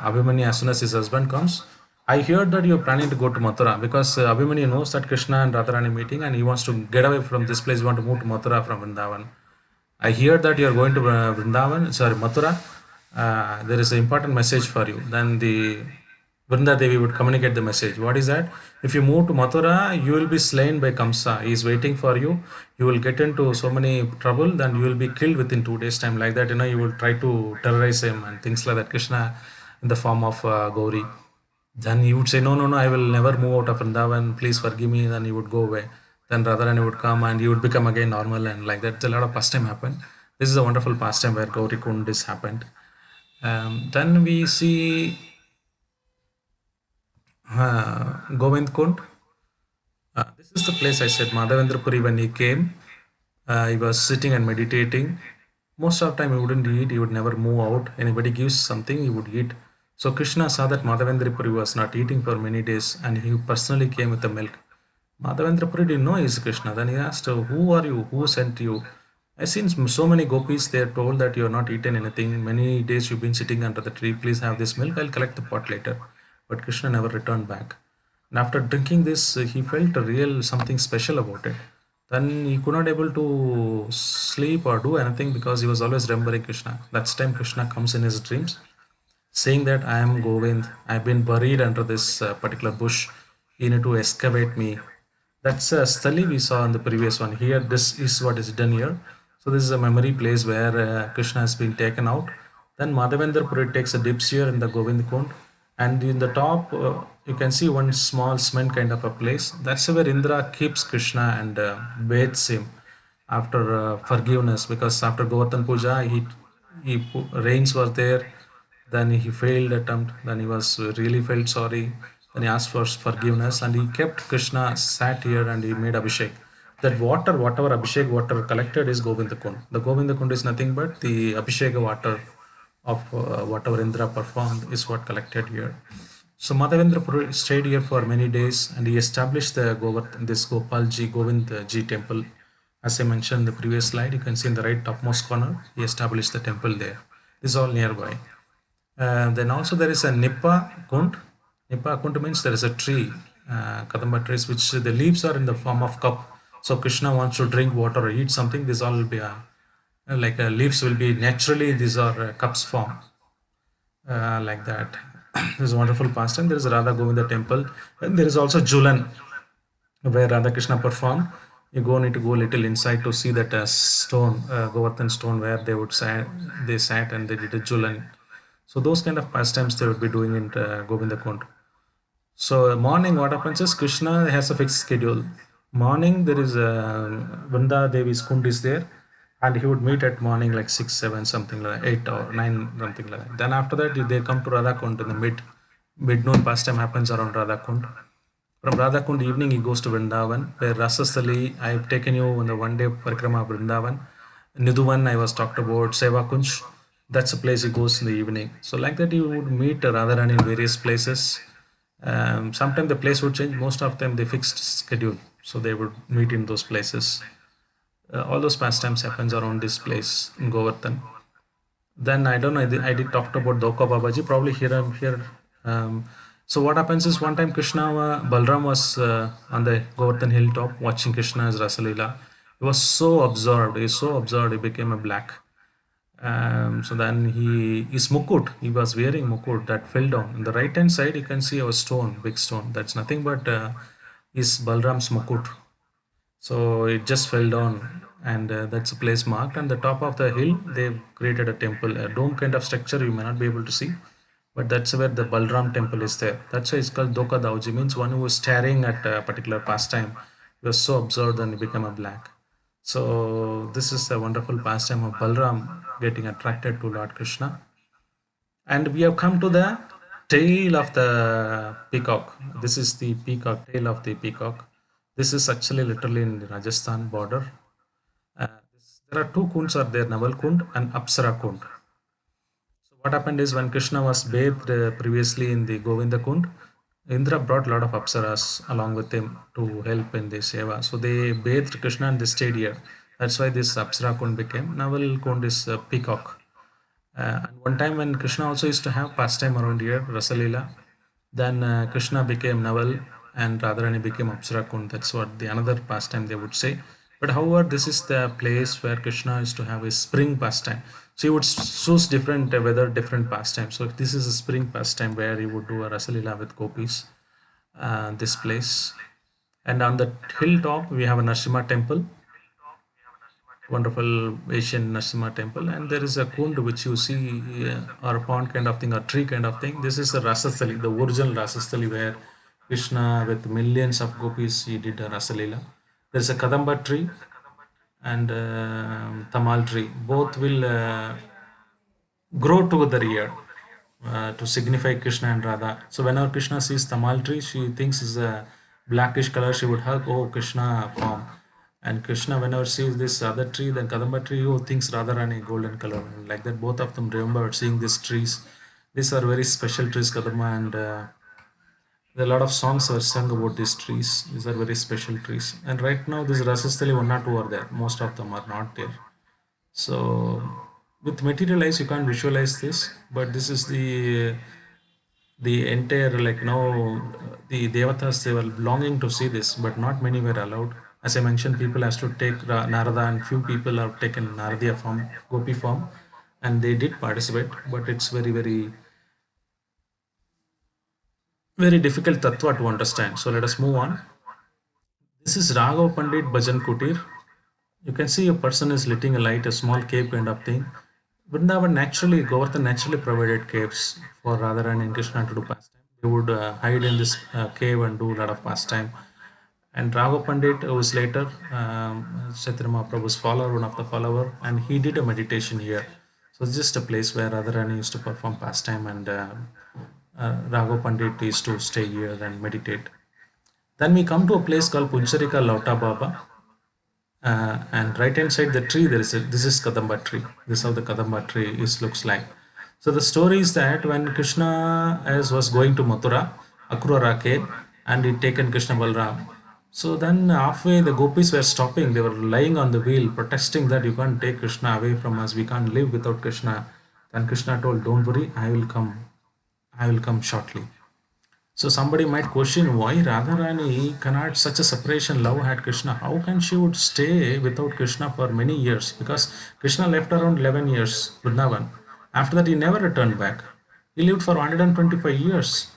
Speaker 1: Abhimanyu as soon as his husband comes, I heard that you're planning to go to Mathura because Abhimanyu knows that Krishna and Radharani meeting and he wants to get away from this place. He wants to move to Mathura from Vrindavan. I hear that you're going to Mathura. There is an important message for you. Then the Vrinda Devi would communicate the message. What is that? If you move to Mathura, you will be slain by Kamsa. He is waiting for you. You will get into so many trouble, then you will be killed within 2 days time. Like that, you will try to terrorize him and things like that. Krishna in the form of Gauri. Then he would say, no, I will never move out of Vrindavan. Please forgive me. Then he would go away. Then Radharani would come and he would become again normal and like that. A lot of pastime happened. This is a wonderful pastime where Gauri Kund is happened. Then we see Govind Kund. This is the place I said Madhavendrapuri when he came. He was sitting and meditating. Most of the time he wouldn't eat, he would never move out. Anybody gives something, he would eat. So Krishna saw that Madhavendrapuri was not eating for many days and he personally came with the milk. Madhavendrapuri didn't know he's Krishna. Then he asked, who are you? Who sent you? I seen so many gopis, they are told that you are not eaten anything. Many days you've been sitting under the tree. Please have this milk. I'll collect the pot later. But Krishna never returned back. And after drinking this, he felt a real something special about it. Then he could not able to sleep or do anything because he was always remembering Krishna. That's time Krishna comes in his dreams, saying that I am Govind. I've been buried under this particular bush. You need to excavate me. That's a stali we saw in the previous one. Here, this is what is done here. So this is a memory place where Krishna has been taken out. Then Madhavendra Puri takes a dips here in the Govind Kund, and in the top you can see one small cement kind of a place. That's where Indra keeps Krishna and bathes him after forgiveness, because after Govardhan Puja rains was there, then he failed attempt, then he was really felt sorry, then he asked for forgiveness and he kept Krishna sat here and he made Abhishek. That water, whatever Abhishek water collected is Govinda Kund. The Govinda Kund is nothing but the Abhishek water of whatever Indra performed is what collected here. So Madhavendra stayed here for many days and he established the this Gopalji Govind Ji temple. As I mentioned in the previous slide, you can see in the right topmost corner, he established the temple there. This is all nearby. Then also there is a Nippa Kund. Nippa Kund means there is a tree, Kadamba trees, which the leaves are in the form of cup. So Krishna wants to drink water or eat something, this all will be leaves will be naturally, these are cups form, like that. This is a wonderful pastime. There is a Radha Govinda temple, and there is also Julan where Radha Krishna performed. You need to go a little inside to see that stone, Govardhan stone, where they sat and they did a Julan. So those kind of pastimes they would be doing in Govinda Kund. So morning, what happens is Krishna has a fixed schedule. Morning there is a Vrinda Devi's Kund is there, and he would meet at morning like 6, 7, something like 8 or 9, something like that. Then after that they come to Radha Kund in the mid noon pastime happens around Radha Kund. From Radha Kund evening he goes to Vrindavan, where Rasasthali, I have taken you on the one day parikrama of Vrindavan. Nidhuvan I was talked about, Seva Kunj, that's a place he goes in the evening. So like that you would meet Radharani in various places. Sometimes the place would change, most of them they fixed schedule. So they would meet in those places. All those pastimes happens around this place in Govardhan. Then I don't know, I did talked about Doka Babaji, probably here I'm here. So what happens is one time Krishna, Balram was on the Govardhan hilltop watching Krishna's Rasalila. He was so absorbed, he became a black. So then his mukut, he was wearing mukut that fell down. On the right hand side, you can see a stone, big stone. That's nothing but is Balram's mukut. So it just fell down, and that's a place marked. On the top of the hill, they've created a temple, a dome kind of structure. You may not be able to see, but that's where the Balram temple is there. That's why it's called Doka Dauji, means one who was staring at a particular pastime. He was so absorbed and he became a black. So this is a wonderful pastime of Balram getting attracted to Lord Krishna. And we have come to the tail of the peacock. This is the peacock, tail of the peacock. This is actually literally in the Rajasthan border. There are two kunds are there, Naval Kund and Apsara Kund. So what happened is when Krishna was bathed previously in the Govinda Kund, Indra brought a lot of apsaras along with him to help in the seva. So they bathed Krishna and they stayed here. That's why this Apsara Kund became. Naval Kund is a peacock. And one time when Krishna also used to have pastime around here, Rasalila, then Krishna became Naval and Radharani became Apsara Kund. That's what the another pastime they would say. But however, this is the place where Krishna used to have a spring pastime. So he would choose different weather, different pastime. So if this is a spring pastime where he would do a Rasalila with gopis, this place. And on the hilltop, we have a Narasimha temple, wonderful Asian Narasimha temple, and there is a kund which you see, or a pond kind of thing, or tree kind of thing. This is the Rasasthali, the original Rasasthali where Krishna with millions of gopis he did a Rasalila. There is a Kadamba tree and Tamal tree. Both will grow together here. to signify Krishna and Radha. So whenever Krishna sees tamal tree, she thinks is a blackish color. She would hug, oh Krishna form. And Krishna, whenever sees this other tree, then Kadamba tree, oh thinks Radharani golden color. And like that, both of them remember seeing these trees. These are very special trees, Kadamba, and there are a lot of songs are sung about these trees. These are very special trees. And right now, this Rasasthali 1 or 2 are there. Most of them are not there. So with material eyes, you can't visualize this, but this is the entire like the devatas, they were longing to see this, but not many were allowed. As I mentioned, people has to take Narada, and few people have taken Naradiya form, Gopi form, and they did participate, but it's very difficult tattva to understand. So let us move on. This is Raghav Pandit Bhajan Kutir. You can see a person is lighting a light, a small cave kind of thing. Vrindavan naturally, Govardhan naturally provided caves for Radharani and Krishna to do pastime. They would hide in this cave and do a lot of pastime. And Raghav Pandit was later Chaitanya Mahaprabhu's follower, one of the follower, and he did a meditation here. So it's just a place where Radharani used to perform pastime, and Raghav Pandit used to stay here and meditate. Then we come to a place called Puncharika Lauta Baba, and right hand side the tree there is this is Kadamba tree. This is how the Kadamba tree is looks like. So the story is that when Krishna was going to Mathura, Akrura came and he taken Krishna Balram. So then halfway the gopis were stopping. They were lying on the wheel, protesting that you can't take Krishna away from us. We can't live without Krishna. Then Krishna told, "Don't worry, I will come. I will come shortly." So somebody might question why Radharani cannot such a separation love had Krishna. How can she would stay without Krishna for many years? Because Krishna left around 11 years, Vrindavan. After that, he never returned back. He lived for 125 years.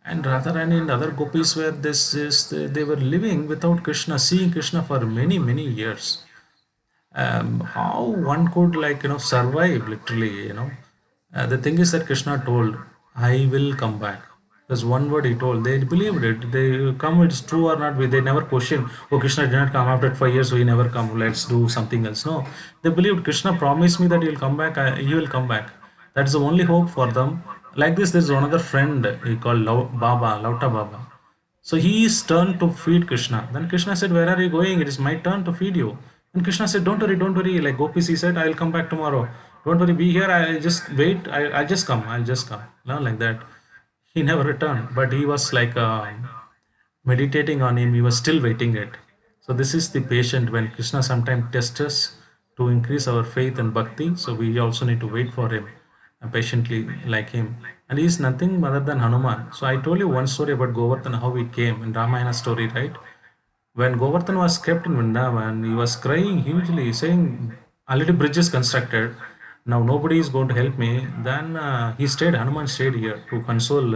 Speaker 1: And Radharani and other gopis were this is they were living without Krishna, seeing Krishna for many, many years. How one could survive literally. The thing is that Krishna told, I will come back. There's one word he told. They believed it. They come, it's true or not. They never question, oh, Krishna did not come after 5 years, so he never come. Let's do something else. No, they believed Krishna promised me that he'll come back. He will come back. That's the only hope for them. Like this, there's another friend he called Baba, Lauta Baba. So he is turned to feed Krishna. Then Krishna said, where are you going? It is my turn to feed you. And Krishna said, don't worry, don't worry. Like Gopis, he said, I'll come back tomorrow. Don't worry, be here. I'll just wait. I'll just come. I'll just come. No, like that. He never returned, but he was like meditating on him. He was still waiting it. So this is the patient when Krishna sometimes tests us to increase our faith and bhakti. So we also need to wait for him patiently like him. And he is nothing other than Hanuman. So I told you one story about Govardhan, how he came in Ramayana story, right? When Govardhan was kept in Vrindavan, he was crying hugely, saying, already bridge is constructed. Now nobody is going to help me. Then he stayed, Hanuman stayed here to console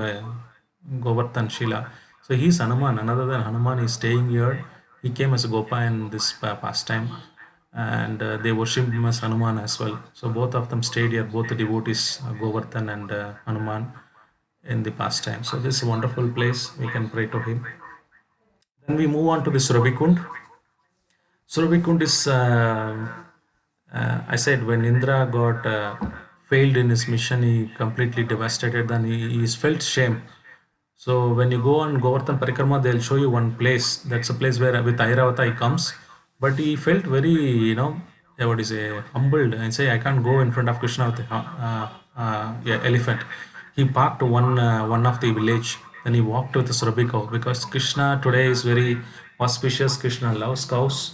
Speaker 1: Govardhan Shila. So he's Hanuman. Another than Hanuman is staying here. He came as a Gopa in this pastime, and they worship him as Hanuman as well. So both of them stayed here, both the devotees, Govardhan and Hanuman, in the pastime. So this is a wonderful place. We can pray to him. Then we move on to the Surabhikund. Surabhikund is, I said, when Indra got failed in his mission, he completely devastated. Then he felt shame. So when you go on Govardhan Parikrama, they'll show you one place. That's a place where with Airavata he comes, but he felt very, what is a humbled and say, I can't go in front of Krishna with a yeah, elephant. He parked one of the village. Then he walked with the Surabhi cow because Krishna today is very auspicious. Krishna loves cows.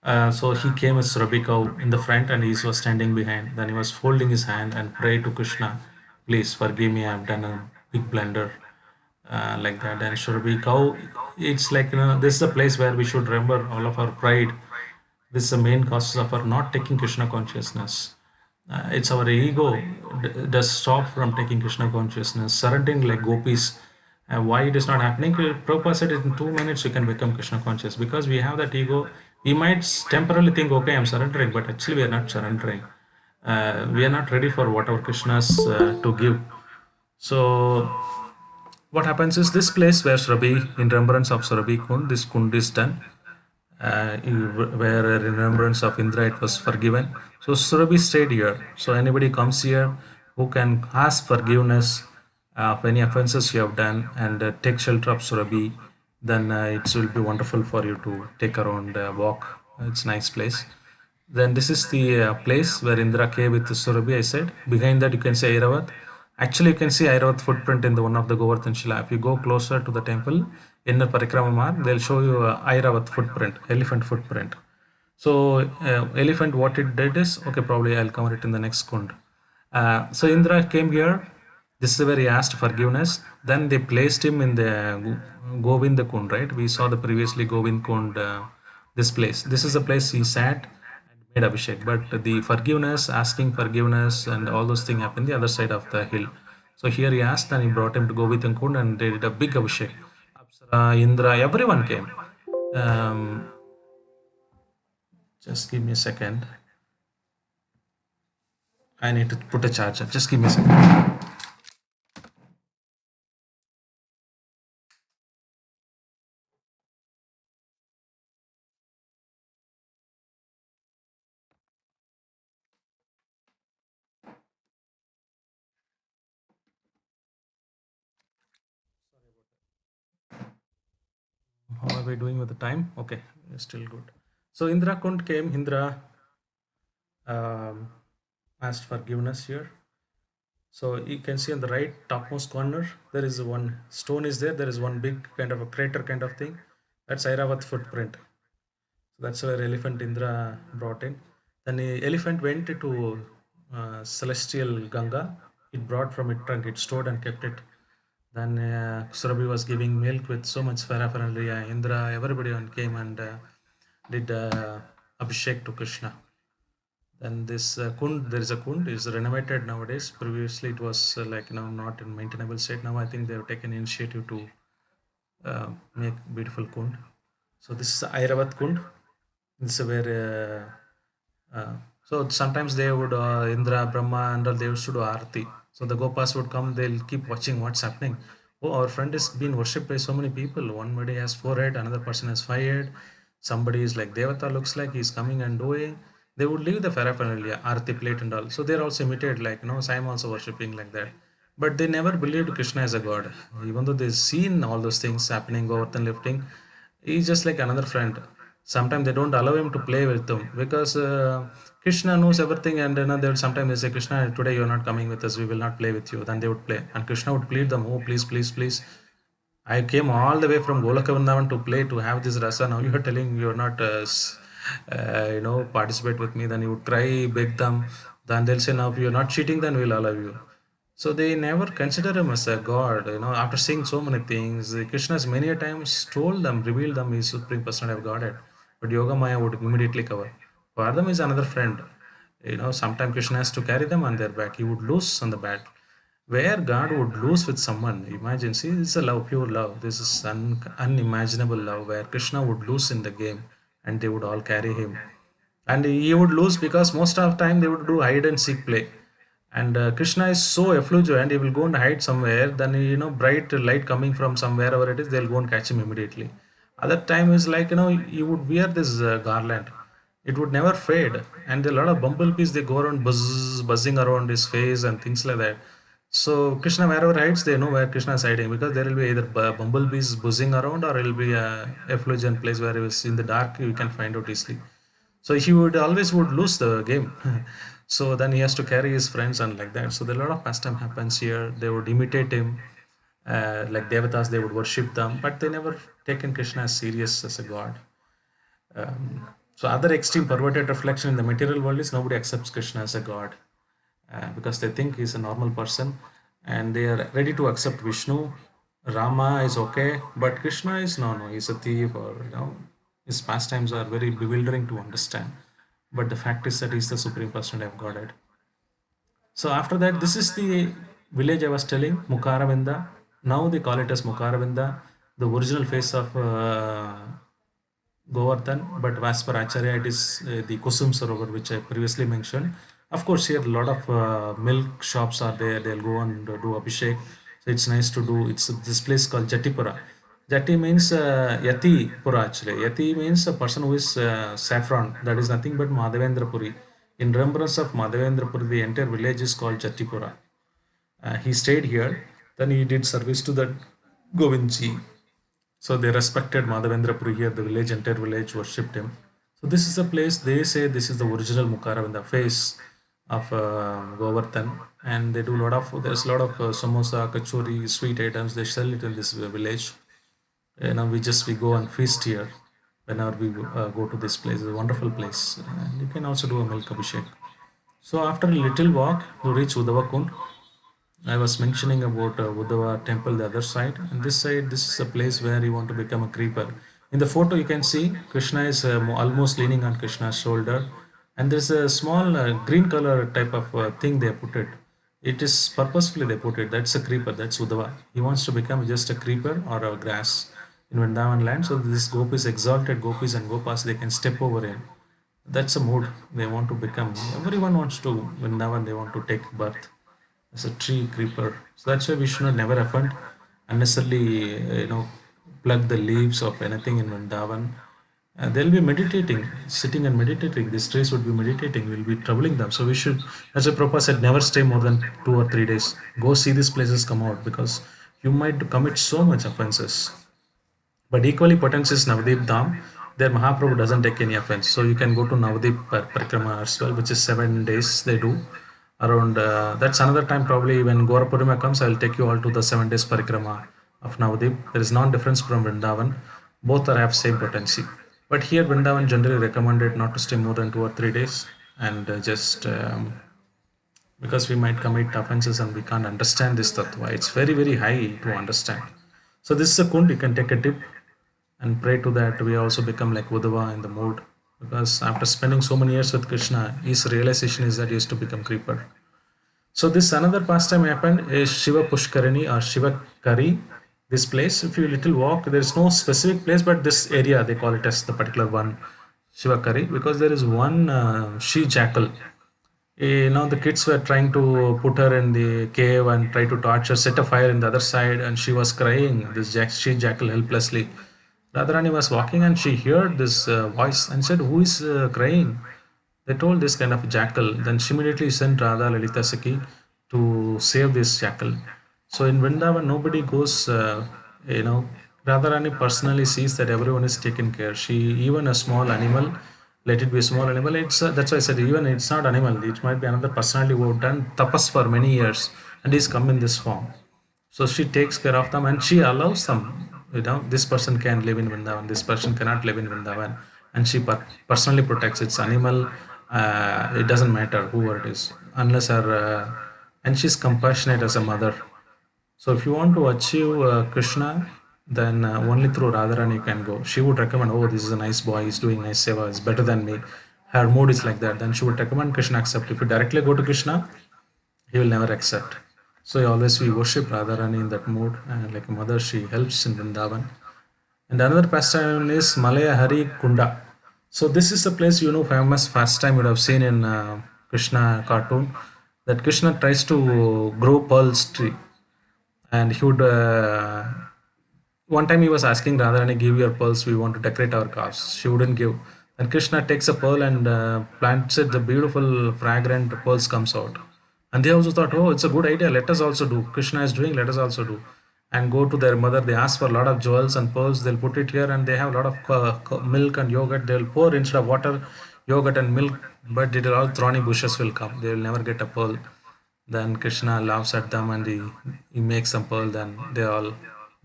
Speaker 1: So he came as Surabhi cow in the front and he was standing behind. Then he was folding his hand and prayed to Krishna, please forgive me, I've done a big blunder, like that. And Surabhi cow, it's like, this is a place where we should remember all of our pride. This is the main cause of our not taking Krishna consciousness. It's our ego does stop from taking Krishna consciousness, surrendering like gopis. Why it is not happening? Prabhupada said in 2 minutes you can become Krishna conscious because we have that ego. We might temporarily think, okay, I'm surrendering, but actually we are not surrendering. We are not ready for whatever Krishna's to give. So what happens is this place where Surabhi, in remembrance of Surabhi Kund, this Kund is done, where in remembrance of Indra it was forgiven. So Surabhi stayed here. So anybody comes here who can ask forgiveness of any offenses you have done and take shelter of Surabhi, then it will be wonderful for you to take around walk. It's a nice place. Then this is the place where Indra came with Surabhi, I said. Behind that you can see Airavat. Actually, you can see Airavat footprint in the one of the Govardhan Shila. If you go closer to the temple, in the Parikrama mark, they'll show you Airavat footprint, elephant footprint. So elephant, what it did is, okay, probably I'll cover it in the next kund. So Indra came here. This is where he asked forgiveness. Then they placed him in the Govind Kund, right? We saw the previously Govind Kund, this place. This is the place he sat and made Abhishek. But the forgiveness, asking forgiveness, and all those things happened the other side of the hill. So here he asked and he brought him to Govind Kund and they did a big Abhishek. Apsara, Indra, everyone came. Um, just give me a second. I need to put a charger. Just give me a second. How are we doing with the time? Okay, we're still good. So Indra Kund came. Indra um, asked forgiveness here. So you can see on the right topmost corner, there is one stone is there. There is one big kind of a crater kind of thing. That's Airavat footprint. So that's where elephant Indra brought in. Then the elephant went to celestial Ganga. It brought from it trunk. It stored and kept it. Then Surabhi was giving milk with so much paraphernalia. Indra, everybody came and did Abhishek to Krishna. Then this kund, there is a kund, is renovated nowadays. Previously, it was like not in maintainable state. Now I think they have taken initiative to make beautiful kund. So this is Airavat kund. This is where so sometimes they would Indra, Brahma, and all they used to do arati. So the Gopas would come. They'll keep watching what's happening. Oh, our friend is being worshipped by so many people. One body has 4 head, another person has 5 head. Somebody is like Devata, looks like he's coming and doing. They would leave the paraphernalia, arati plate and all. So they're also imitated like so I'm also worshipping like that. But they never believed Krishna as a god, even though they've seen all those things happening, Govardhan lifting. He's just like another friend. Sometimes they don't allow him to play with them because Krishna knows everything, and they would sometimes they say, Krishna, today you're not coming with us, we will not play with you. Then they would play, and Krishna would plead them, oh please, please, please. I came all the way from Golaka Vrindavan to play to have this rasa. Now you are telling you are not, participate with me. Then you would try, beg them. Then they'll say, now if you're not cheating, then we'll allow you. So they never consider him as a god. After seeing so many things, Krishna has many a times told them, revealed them, his supreme personality of Godhead. But Yoga Maya would immediately cover. For them is another friend. Sometimes Krishna has to carry them on their back. He would lose on the battle. Where God would lose with someone, imagine, see, this is a love, pure love. This is unimaginable love where Krishna would lose in the game and they would all carry him. And he would lose because most of the time they would do hide and seek play. And Krishna is so effulgent, he will go and hide somewhere. Then bright light coming from somewhere, wherever it is, they'll go and catch him immediately. Other time is like he would wear this garland. It would never fade, and a lot of bumblebees they go around buzzing around his face and things like that. So Krishna wherever hides, they know where Krishna is hiding because there will be either bumblebees buzzing around or it will be a effulgent place where it is in the dark you can find out easily. So he would always would lose the game. So then he has to carry his friends and like that. So there a lot of pastime happens here. They would imitate him, like devatas. They would worship them, but they never taken Krishna as serious as a god. So other extreme perverted reflection in the material world is nobody accepts Krishna as a god because they think he's a normal person, and they are ready to accept Vishnu. Rama is okay, but Krishna is no, he's a thief, or his pastimes are very bewildering to understand. But the fact is that he's the supreme personality of Godhead. So after that, this is the village I was telling, Mukaravinda. Now they call it as Mukaravinda, the original face of Govardhan. But as per Acharya, it is the Kusum Sarovar, which I previously mentioned. Of course, here a lot of milk shops are there. They'll go and do Abhishek. So it's nice to do. It's this place called Jatipura. Jati means Yati Pura actually. Yati means a person who is saffron. That is nothing but Madhavendra Puri. In remembrance of Madhavendra Puri, the entire village is called Jatipura. He stayed here. Then he did service to the Govindji. So they respected Madhavendrapuri here, the village, entire village worshipped him. So this is a place, they say this is the original Mukaravinda face of Govardhan. And they do a lot of, there's a lot of samosa, kachori, sweet items, they sell it in this village. We go and feast here whenever we go to this place. It's a wonderful place. And you can also do a milk abhishek. So after a little walk, you reach Uddhava Kund. I was mentioning about Uddhava temple, the other side, and this side, this is a place where you want to become a creeper. In the photo, you can see Krishna is almost leaning on Krishna's shoulder, and there's a small green color type of thing they put it. It is purposefully they put it. That's a creeper. That's Uddhava. He wants to become just a creeper or a grass in Vrindavan land. So this gopis, exalted gopis and gopas, they can step over him. That's a mood they want to become. Everyone wants to Vrindavan. They want to take birth as a tree creeper. So that's why we should not never offend unnecessarily, plug the leaves of anything in Vrindavan. They'll be meditating, sitting and meditating. These trees would be meditating. We'll be troubling them. So we should, as a Prabhupada said, never stay more than 2 or 3 days. Go see these places come out because you might commit so much offenses. But equally potent is Navadip Dham. There Mahaprabhu doesn't take any offense. So you can go to Navadip Parikrama as well, which is 7 days they do. Around that's another time probably when Gora Purnima comes, I'll take you all to the 7 days Parikrama of Navadip. There is no difference from Vrindavan. Both are have same potency. But here Vrindavan generally recommended not to stay more than 2 or 3 days and just because we might commit offenses and we can't understand this tattva. It's very, very high to understand. So this is a kund, you can take a dip and pray to that we also become like Uddhava in the mood. Because after spending so many years with Krishna, his realization is that he has to become creeper. So this another pastime happened is Shiva Pushkarini or Shiva Kari. This place, if you little walk, there is no specific place, but this area they call it as the particular one Shiva Kari because there is one she jackal. The kids were trying to put her in the cave and try to torture, set a fire in the other side, and she was crying. This she jackal helplessly. Radharani was walking and she heard this voice and said, "Who is crying?" They told this kind of jackal. Then she immediately sent Radha Lalita Saki to save this jackal. So in Vrindavan, nobody goes, Radharani personally sees that everyone is taken care. She, even a small animal, let it be a small animal. It's That's why I said even it's not animal. It might be another personality who have done tapas for many years and is come in this form. So she takes care of them and she allows them. This person can live in Vrindavan, this person cannot live in Vrindavan, and she personally protects its animal. It doesn't matter who it is, unless her, and she's compassionate as a mother. So if you want to achieve Krishna, then only through Radharani you can go. She would recommend, oh, this is a nice boy, he's doing nice seva, he's better than me. Her mood is like that. Then she would recommend Krishna accept. If you directly go to Krishna, he will never accept. So always we worship Radharani in that mood, and like a mother, she helps in Vrindavan. And another pastime is Malaya Hari Kunda. So this is the place famous pastime you would have seen in Krishna cartoon that Krishna tries to grow pearls tree, and he would. One time he was asking Radharani, "Give your pearls. We want to decorate our cars." She wouldn't give. And Krishna takes a pearl and plants it. The beautiful, fragrant pearls comes out. And they also thought, oh, it's a good idea. Let us also do. Krishna is doing. Let us also do. And go to their mother. They ask for a lot of jewels and pearls. They'll put it here, and they have a lot of milk and yogurt. They'll pour instead of water, yogurt and milk. But it will all thorny bushes will come. They will never get a pearl. Then Krishna laughs at them and he makes some pearl. Then they all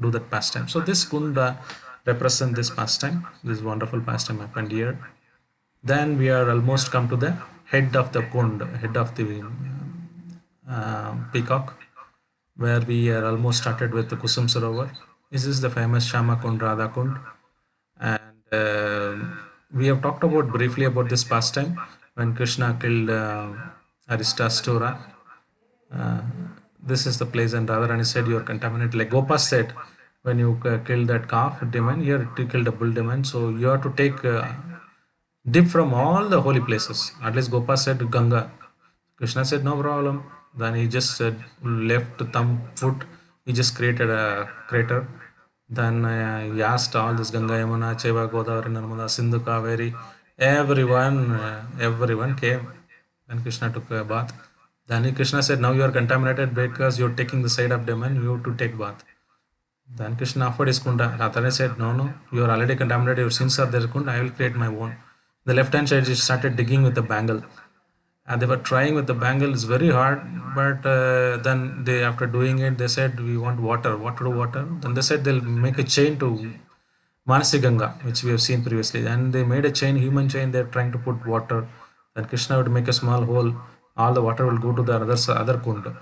Speaker 1: do that pastime. So this kunda represent this pastime. This wonderful pastime happened here. Then we are almost come to the head of the kund, head of the peacock, where we are almost started with the Kusum Sarovar. This is the famous Shama Kund, Radha Kund, and we have talked about briefly about this pastime when Krishna killed Aristastora. Uh, this is the place, and Radharani said you are contaminated. Like Gopa said, when you kill that calf demon, here you killed a bull demon, so you have to take dip from all the holy places. At least Gopa said Ganga. Krishna said no problem. Then he just said left thumb foot. He just created a crater. Then he asked all this Ganga, Yamuna, Cheva, Godavari, Narmada, Sindhu, Kaveri. Everyone came. Then Krishna took a bath. Then Krishna said, now you are contaminated because you're taking the side of demon, you have to take bath. Then Krishna offered his kunda. Radharani said, no, no, you are already contaminated, your sins are there, kunda, I will create my own. The left hand side, she started digging with the bangle. And they were trying with the bangle, it's very hard, but then they, after doing it, they said, we want water. What to do water? Then they said they'll make a chain to Manasi Ganga, which we have seen previously. And they made a chain, human chain, they're trying to put water. Then Krishna would make a small hole, all the water will go to the other kund.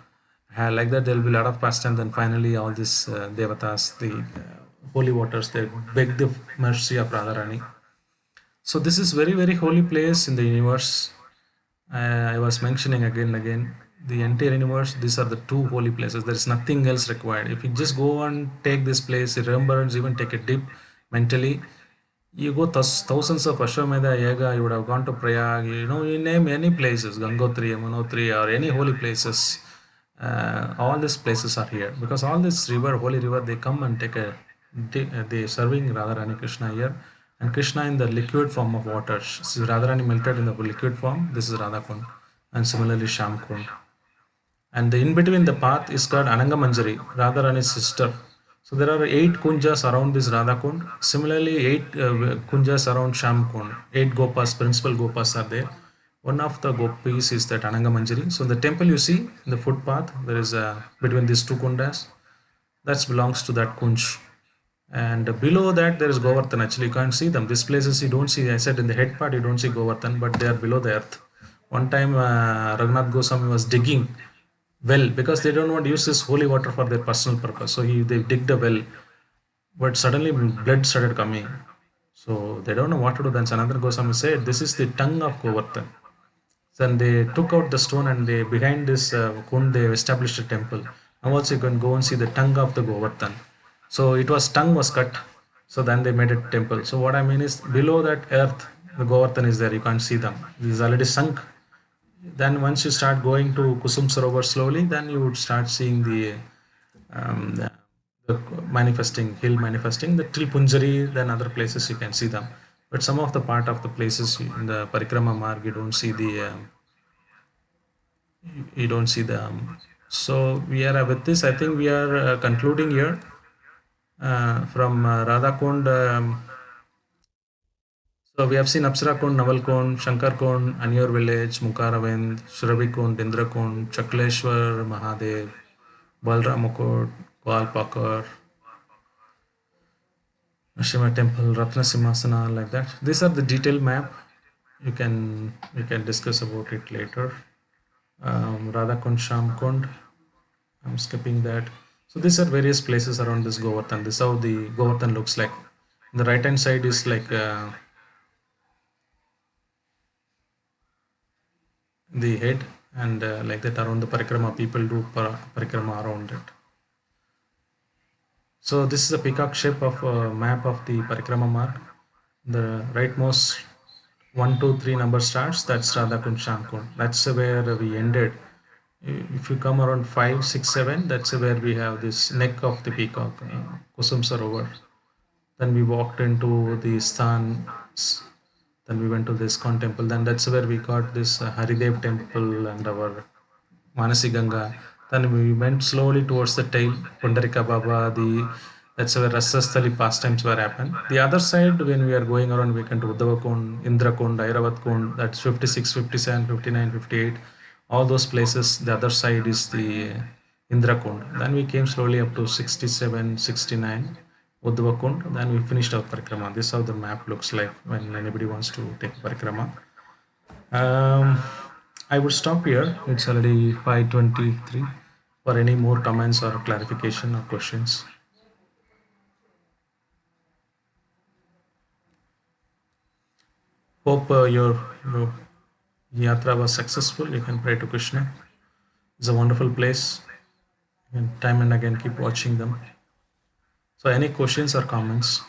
Speaker 1: Like that, there will be a lot of pastime. Then finally, all these devatas, the holy waters, they beg the mercy of Radharani. So this is very, very holy place in the universe. I was mentioning again and again, the entire universe, these are the two holy places. There is nothing else required. If you just go and take this place, remember and even take a dip mentally, you go thousands of Ashwamedha Yaga, you would have gone to Prayag, you name any places, Gangotri, Yamunotri, or any holy places. All these places are here because all this river, holy river, they come and take a, they serving Radharani Krishna here, and Krishna in the liquid form of water. So Radharani melted in the liquid form. This is Radha Kund, and similarly Sham Kund. And the in between the path is called Ananga Manjari, Radharani's sister. So there are 8 kunjas around this Radha Kund. Similarly, 8 kunjas around Sham Kund. 8 gopas, principal gopas are there. One of the gopis is that Ananga Manjari. So the temple you see in the footpath, there is a between these two kundas. That belongs to that kunj. And below that there is Govardhan. Actually, you can't see them. These places you don't see. I said in the head part you don't see Govardhan, but they are below the earth. One time Raghunath Goswami was digging well because they don't want to use this holy water for their personal purpose. So they digged a well, but suddenly blood started coming. So they don't know what to do. Then Sanatana Goswami said, "This is the tongue of Govardhan." Then they took out the stone and they behind this kund they established a temple. Now also you can go and see the tongue of the Govardhan. So it was tongue was cut. So then they made a temple. So what I mean is below that earth, the Govardhan is there. You can't see them. It is already sunk. Then once you start going to Kusum Sarovar slowly, then you would start seeing um, the, the manifesting hill manifesting the till Punjari. Then other places you can see them. But some of the part of the places in the Parikrama Marg you don't see the you don't see the so we are with this I think we are concluding here from Radha Kund. So we have seen Apsara Kund, Naval Kund, Shankar Kund, Anyor Village, Mukaravind, Surabhi Kund, Indra Kund, Chakleshwar, Mahadev, Balram Mukut, Gwalpakar, Nashima Temple, Ratna Simhasana, like that. These are the detailed map. You can discuss about it later. Radha Kund, Sham Kund. I'm skipping that. So these are various places around this Govardhan. This is how the Govardhan looks like. The right hand side is like the head, and like that around the parikrama people do parikrama around it. So this is a peacock shape of map of the parikrama mark. The rightmost 1, 2, 3 number starts, that's Radha Kund Sham Kund. That's where we ended. If you come around 5, 6, 7, that's where we have this neck of the peacock, Kusum Sarovar. Then we walked into the Sthan. Then we went to the ISKCON temple. Then that's where we got this Haridev temple and our Manasi Ganga. Then we went slowly towards the tail, Pundarika Baba, that's where Rasasthali pastimes were happened. The other side, when we are going around, we can to Uddhava Kund, Indra Kund, Airavat Kund, that's 56, 57, 59, 58. All those places, the other side is the Indra Kund. Then we came slowly up to 67, 69. Uddhava Kund, then we finished our parikrama. This is how the map looks like when anybody wants to take parikrama. I would stop here. It's already 5:23. For any more comments or clarification or questions. Hope your yatra was successful. You can pray to Krishna. It's a wonderful place. You can time and again keep watching them. So any questions or comments?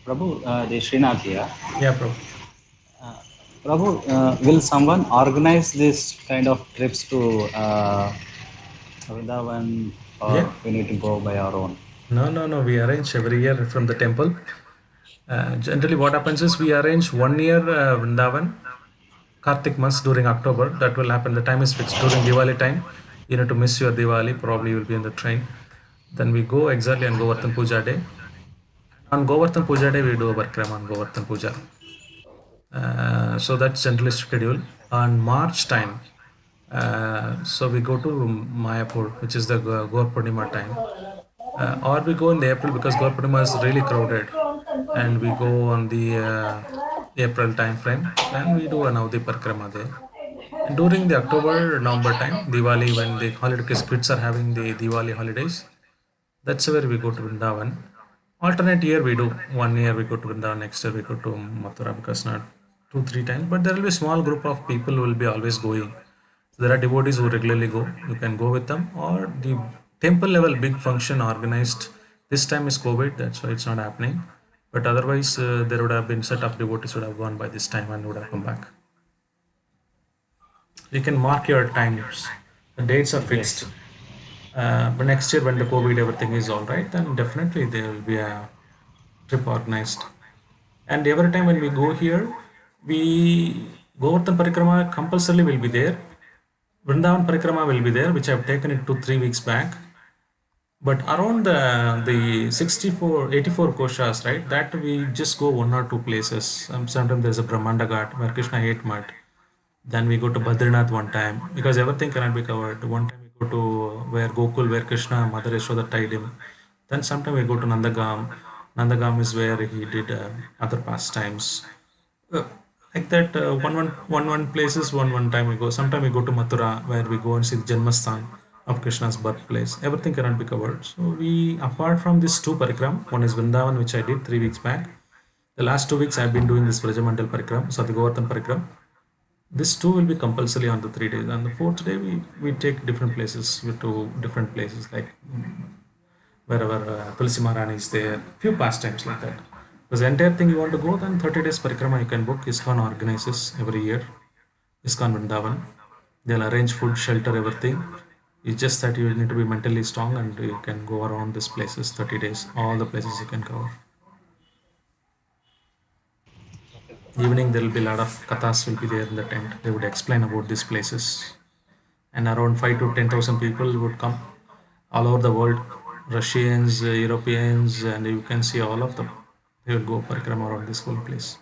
Speaker 2: Prabhu, this Srinath here.
Speaker 1: Yeah, bro.
Speaker 2: Prabhu, will someone organize this kind of trips to Vrindavan,
Speaker 1: Yeah.
Speaker 2: or we need to go by our own?
Speaker 1: No, no, no. We arrange every year from the temple. Generally, what happens is we arrange 1 year Vrindavan, Kartik months during October. That will happen. The time is fixed during Diwali time. You need to miss your Diwali. Probably you will be in the train. Then we go exactly on Govardhan Puja day. On Govardhan Puja day, we do a Parkrama on Govardhan Puja. So that's generally schedule. On March time, so we go to Mayapur, which is the Gaur Purnima time. Or we go in the April because Gaur Purnima is really crowded. And we go on the April time frame and we do an Avdi Parkrama there. And during the October, November time, Diwali, when the holiday kids are having the Diwali holidays, that's where we go to Vrindavan. Alternate year we do. 1 year we go to Vrindavan, next year we go to Mathura because not 2-3 times. But there will be a small group of people who will be always going. So there are devotees who regularly go. You can go with them or the temple level big function organized. This time is COVID, that's why it's not happening. But otherwise, there would have been set of devotees would have gone by this time and would have come back. You can mark your times. The dates are fixed.
Speaker 2: Yes.
Speaker 1: But next year, when the COVID everything is all right, then definitely there will be a trip organized. And every time when we go here, we Govardhan Parikrama compulsorily will be there. Vrindavan Parikrama will be there, which I've taken it to 3 weeks back. But around the 64, 84 koshas, right? That we just go 1 or 2 places. Sometimes there's a Brahmanda Ghat where Krishna ate mud. Then we go to Badrinath one time because everything cannot be covered. One time we go to where Gokul, where Krishna, Mother Yashoda tied him. Then sometime we go to Nandagam. Nandagam is where he did other pastimes. Uh, like that, one places one time we go. Sometime we go to Mathura where we go and see the Janmasthan of Krishna's birthplace. Everything cannot be covered. So we, apart from these two parikram, one is Vrindavan which I did 3 weeks back. The last 2 weeks I've been doing this Vrajamandal parikram, so the Govardhan parikram. This two will be compulsory on the 3 days. On the fourth day, we take different places to different places like wherever Tulsi Maharani is there. Few pastimes like that. Because the entire thing you want to go, then 30 days parikrama you can book. ISKCON organizes every year. ISKCON Vrindavan. They'll arrange food, shelter, everything. It's just that you need to be mentally strong and you can go around these places 30 days. All the places you can cover. Evening there will be a lot of kathas will be there in the tent. They would explain about these places. And around 5 to 10,000 people would come all over the world. Russians, Europeans, and you can see all of them. They will go parikrama around this whole place.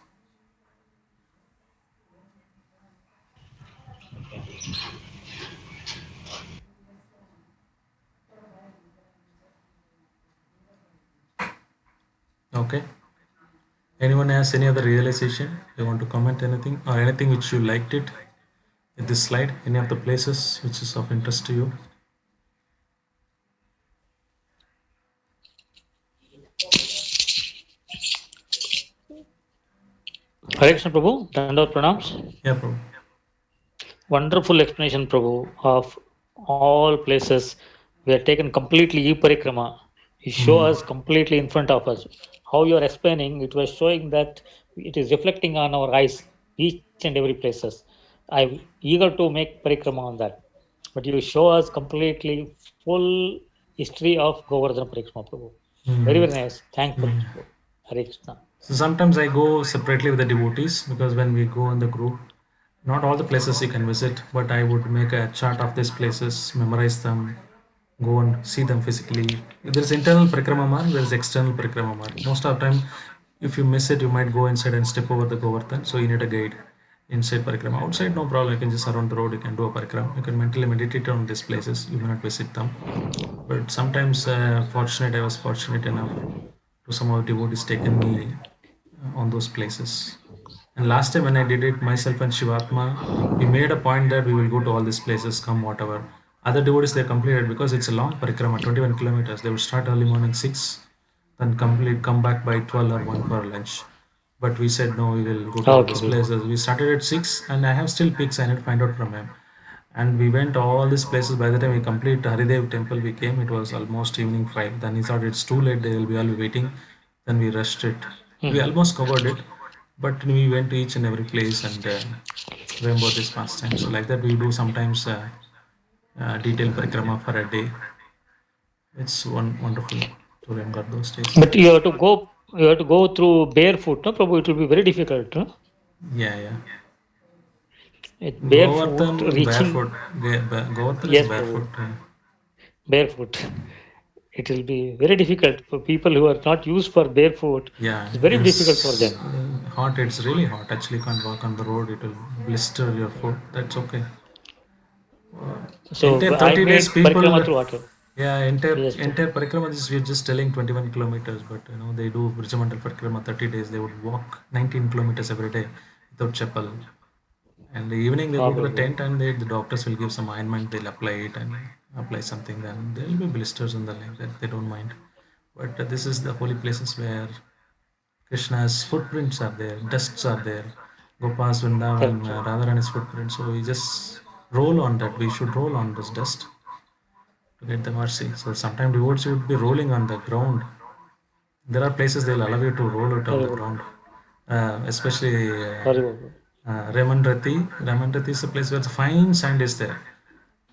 Speaker 1: Okay. Anyone has any other realization? They want to comment anything or anything which you liked it in this slide? Any of the places which is of interest to you?
Speaker 3: Hare Krishna Prabhu, Dandavad Pranams.
Speaker 1: Yeah, bro.
Speaker 3: Wonderful explanation, Prabhu, of all places. We are taken completely e-parikrama. You show us completely in front of us. How you are explaining, it was showing that it is reflecting on our eyes, each and every places. I'm eager to make parikrama on that. But you show us completely full history of Govardhana Parikrama, Prabhu. Very, very nice. Thankful. Hare Krishna.
Speaker 1: So sometimes I go separately with the devotees because when we go in the group, not all the places you can visit, but I would make a chart of these places, memorize them, go and see them physically. There's internal parikrama mark, there's external parikrama mark. Most of the time, if you miss it, you might go inside and step over the Govardhan. So you need a guide inside parikrama. Outside, no problem. You can just around the road, you can do a parikrama. You can mentally meditate on these places. You may not visit them. But sometimes, I was fortunate enough to somehow devotees taken me on those places. And last time when I did it, myself and Shivatma, we made a point that we will go to all these places, come whatever. Other devotees they completed because it's a long parikrama, 21 kilometers. They would start early morning 6, then come back by 12 or 1 for lunch. But we said no, we will go to all these places. We started at 6, and I have still pics. I need to find out from him. And we went all these places. By the time we complete Haridev temple, we came. It was almost evening 5. Then he thought it's too late. They will be all waiting. Then we rushed it. We almost covered it, but we went to each and every place and remember this pastime. So like that, we do sometimes detailed parikrama for a day. It's wonderful to remember those days.
Speaker 3: But you have to go You have to go through barefoot, no, Prabhu? It will be very difficult, no?
Speaker 1: Yeah, yeah.
Speaker 3: Barefoot
Speaker 1: Govardhan
Speaker 3: reaching.
Speaker 1: barefoot. Govardhan is
Speaker 3: Yes,
Speaker 1: barefoot.
Speaker 3: Prabhu. Barefoot. It will be very difficult for people who are not used for barefoot.
Speaker 1: Yeah,
Speaker 3: It's very difficult for
Speaker 1: it's
Speaker 3: them.
Speaker 1: hot. It's really hot. Actually, you can't walk on the road. It will blister your foot. That's okay.
Speaker 3: So
Speaker 1: Entire
Speaker 3: I
Speaker 1: 30 days,
Speaker 3: made
Speaker 1: people.
Speaker 3: parikrama through auto.
Speaker 1: Yeah, entire
Speaker 3: Yes, Prabhu.
Speaker 1: entire parikrama is we're just telling 21 kilometers, but they do Brijamandal parikrama 30 days. They would walk 19 kilometers every day without chapel. And the evening they
Speaker 3: Ah,
Speaker 1: go to the
Speaker 3: Prabhu.
Speaker 1: tent and the doctors will give some ointment. They'll apply it and apply something. Then there will be blisters on the leg that they don't mind. But this is the holy places where Krishna's footprints are there, dusts are there. Gopal's
Speaker 3: Correct,
Speaker 1: Vrindavan,
Speaker 3: Prabhu.
Speaker 1: Radharani's footprints. So we just roll on that. We should roll on this dust to get the mercy. So sometimes devotees would be rolling on the ground. There are places they'll allow you to roll it on the
Speaker 3: Very well.
Speaker 1: ground, especially
Speaker 3: Very well.
Speaker 1: Ramanrati. Ramanrati is a place where the fine sand is there.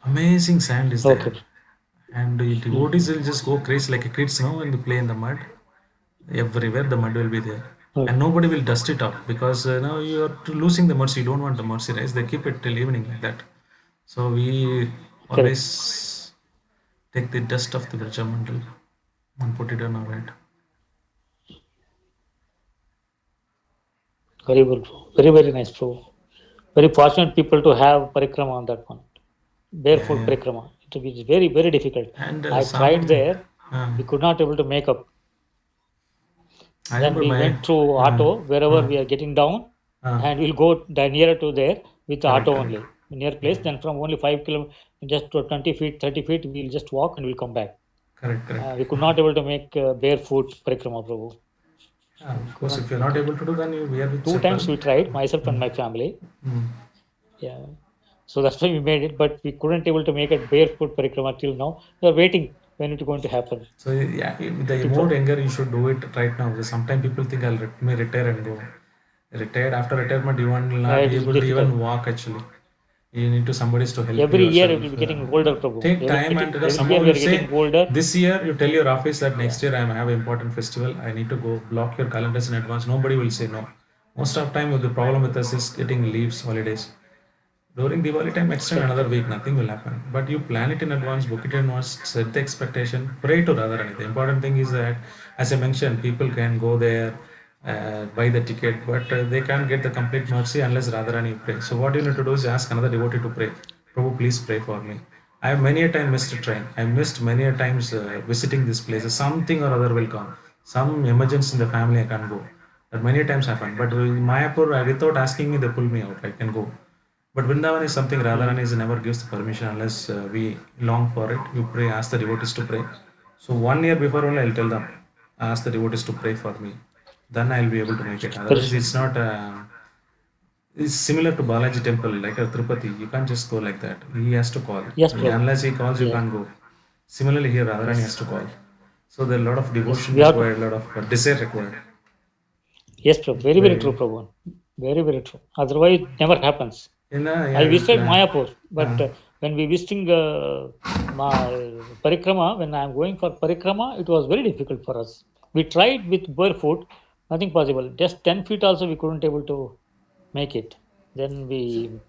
Speaker 1: Amazing sand is there.
Speaker 3: Okay.
Speaker 1: And the devotees will just go crazy like kids now when they play in the mud. Everywhere the mud will be there.
Speaker 3: Okay.
Speaker 1: And nobody will dust it up because now you are losing the mercy. You don't want the mercy, right? They keep it till evening like that. So we
Speaker 3: Correct.
Speaker 1: always take the dust of the Vrajamandal and put it on our head.
Speaker 3: Very well, Prabhu. Very, very nice, Prabhu. Very fortunate people to have parikrama on that one.
Speaker 1: Yeah,
Speaker 3: Barefoot
Speaker 1: yeah.
Speaker 3: parikrama. It is very, very difficult.
Speaker 1: And
Speaker 3: I tried
Speaker 1: some,
Speaker 3: there.
Speaker 1: uh,
Speaker 3: We could not able to make up.
Speaker 1: I
Speaker 3: Then
Speaker 1: remember
Speaker 3: we
Speaker 1: my,
Speaker 3: went through
Speaker 1: uh,
Speaker 3: auto wherever
Speaker 1: uh,
Speaker 3: we are getting down,
Speaker 1: uh,
Speaker 3: and we'll go nearer to there with the
Speaker 1: correct,
Speaker 3: auto
Speaker 1: correct.
Speaker 3: only near
Speaker 1: Yeah,
Speaker 3: place. Then from only 5 kilometers, just to 20 feet, 30 feet, we'll just walk and we'll come back.
Speaker 1: correct, correct.
Speaker 3: We could not able to make barefoot parikrama, Prabhu.
Speaker 1: Yeah,
Speaker 3: We
Speaker 1: of
Speaker 3: could
Speaker 1: course, if
Speaker 3: not
Speaker 1: you're
Speaker 3: make
Speaker 1: not
Speaker 3: it.
Speaker 1: able to do, then you wear with
Speaker 3: Two
Speaker 1: chapel.
Speaker 3: times we tried, myself and
Speaker 1: Mm,
Speaker 3: my family.
Speaker 1: mm.
Speaker 3: Yeah. So that's why we made it, but we couldn't able to make it barefoot parikrama till now. We are waiting when it's going to happen.
Speaker 1: So yeah, the
Speaker 3: Waiting
Speaker 1: more
Speaker 3: for.
Speaker 1: younger you should do it right now. Because sometimes people think may retire and go. Retired after retirement, you will not
Speaker 3: It
Speaker 1: be
Speaker 3: is
Speaker 1: able to
Speaker 3: difficult.
Speaker 1: even walk. Actually, you need to somebody to help
Speaker 3: Every year it
Speaker 1: yourself.
Speaker 3: will be getting older, Prabhu.
Speaker 1: Take time and
Speaker 3: Every year
Speaker 1: somehow
Speaker 3: we
Speaker 1: you
Speaker 3: are
Speaker 1: say
Speaker 3: getting older.
Speaker 1: this year you tell your office that
Speaker 3: Yeah.
Speaker 1: next year I have an important festival. I need to go. Block your calendars in advance. Nobody will say no. Most of the time, the problem with us is getting leaves, holidays. During Diwali time, extend
Speaker 3: Correct,
Speaker 1: another
Speaker 3: correct.
Speaker 1: week, nothing will happen. But you plan it in advance, book it in advance, set the expectation, pray to Radharani. The important thing is that, as I mentioned, people can go there, buy the ticket, but they can't get the complete mercy unless Radharani pray. So what you need to do is ask another devotee to pray. Prabhu, please pray for me. I have many a time missed a train. I missed many a times visiting this place. Something or other will come. Some emergency in the family, I can't go. That many times happen. But in Mayapur, without asking me, they pull me out. I can go. But Vrindavan is something
Speaker 3: Mm.
Speaker 1: Radharani is never gives the permission unless we long for it. You pray, ask the devotees to pray. So 1 year before only I'll tell them, ask the devotees to pray for me. Then I'll be able to make it.
Speaker 3: Very
Speaker 1: Otherwise,
Speaker 3: true.
Speaker 1: it's not. It's similar to Balaji temple, like a Tirupati. You can't just go like that. He has to call.
Speaker 3: Yes, Prabhu.
Speaker 1: Unless he calls, you
Speaker 3: Yeah.
Speaker 1: can't go. Similarly, here Radharani has
Speaker 3: Yes.
Speaker 1: to call. So there are a lot of
Speaker 3: Yes.
Speaker 1: devotion
Speaker 3: We have to.
Speaker 1: required, a lot of desire required.
Speaker 3: Yes, Prabhu. Very, very
Speaker 1: Very.
Speaker 3: true, Prabhu. Very, very true. Otherwise, it never happens. I
Speaker 1: Yeah, we
Speaker 3: visited
Speaker 1: plan.
Speaker 3: Mayapur, but
Speaker 1: Uh,
Speaker 3: when we visiting parikrama, when I am going for parikrama, it was very difficult for us. We tried with barefoot, nothing possible. Just 10 feet also we couldn't able to make it. Then we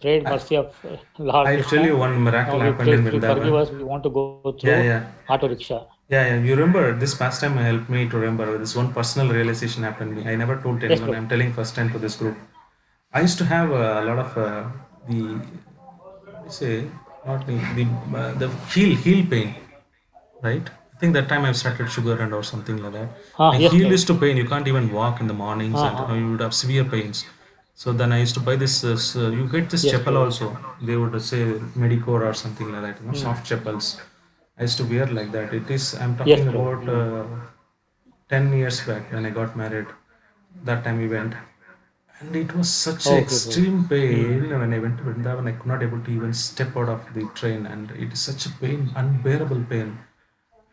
Speaker 3: prayed
Speaker 1: I,
Speaker 3: mercy of Lord
Speaker 1: I'll tell
Speaker 3: Krishna.
Speaker 1: you one
Speaker 3: Now
Speaker 1: miracle
Speaker 3: we
Speaker 1: happened
Speaker 3: pray,
Speaker 1: in
Speaker 3: please forgive
Speaker 1: Vrindavan.
Speaker 3: us. We want to go
Speaker 1: Yeah,
Speaker 3: through
Speaker 1: yeah.
Speaker 3: auto rickshaw.
Speaker 1: Yeah, yeah. You remember this past time helped me to remember this one personal realization happened to me. I never told
Speaker 3: Yes,
Speaker 1: anyone.
Speaker 3: Prabhu.
Speaker 1: I'm telling first time to this group. I used to have a lot of the what do you say not knee, the heel pain, right? I think that time I've started sugar and or something like that. My
Speaker 3: Yes,
Speaker 1: heel
Speaker 3: Prabhu.
Speaker 1: used to pain. You can't even walk in the mornings, and
Speaker 3: Ah.
Speaker 1: you would have severe pains. So then I used to buy this. You get this
Speaker 3: Yes,
Speaker 1: chapel
Speaker 3: Prabhu.
Speaker 1: also. They would say Medicore or something like that.
Speaker 3: Mm.
Speaker 1: Soft chapels. I used to wear like that. It is. I'm
Speaker 3: Yes,
Speaker 1: talking
Speaker 3: Prabhu.
Speaker 1: about
Speaker 3: Mm.
Speaker 1: 10 years back when I got married. That time we went. And it was such a
Speaker 3: Okay, Prabhu.
Speaker 1: extreme
Speaker 3: Mm.
Speaker 1: pain when I went to Vrindavan. I could not able to even step out of the train, and it is such a pain, unbearable pain.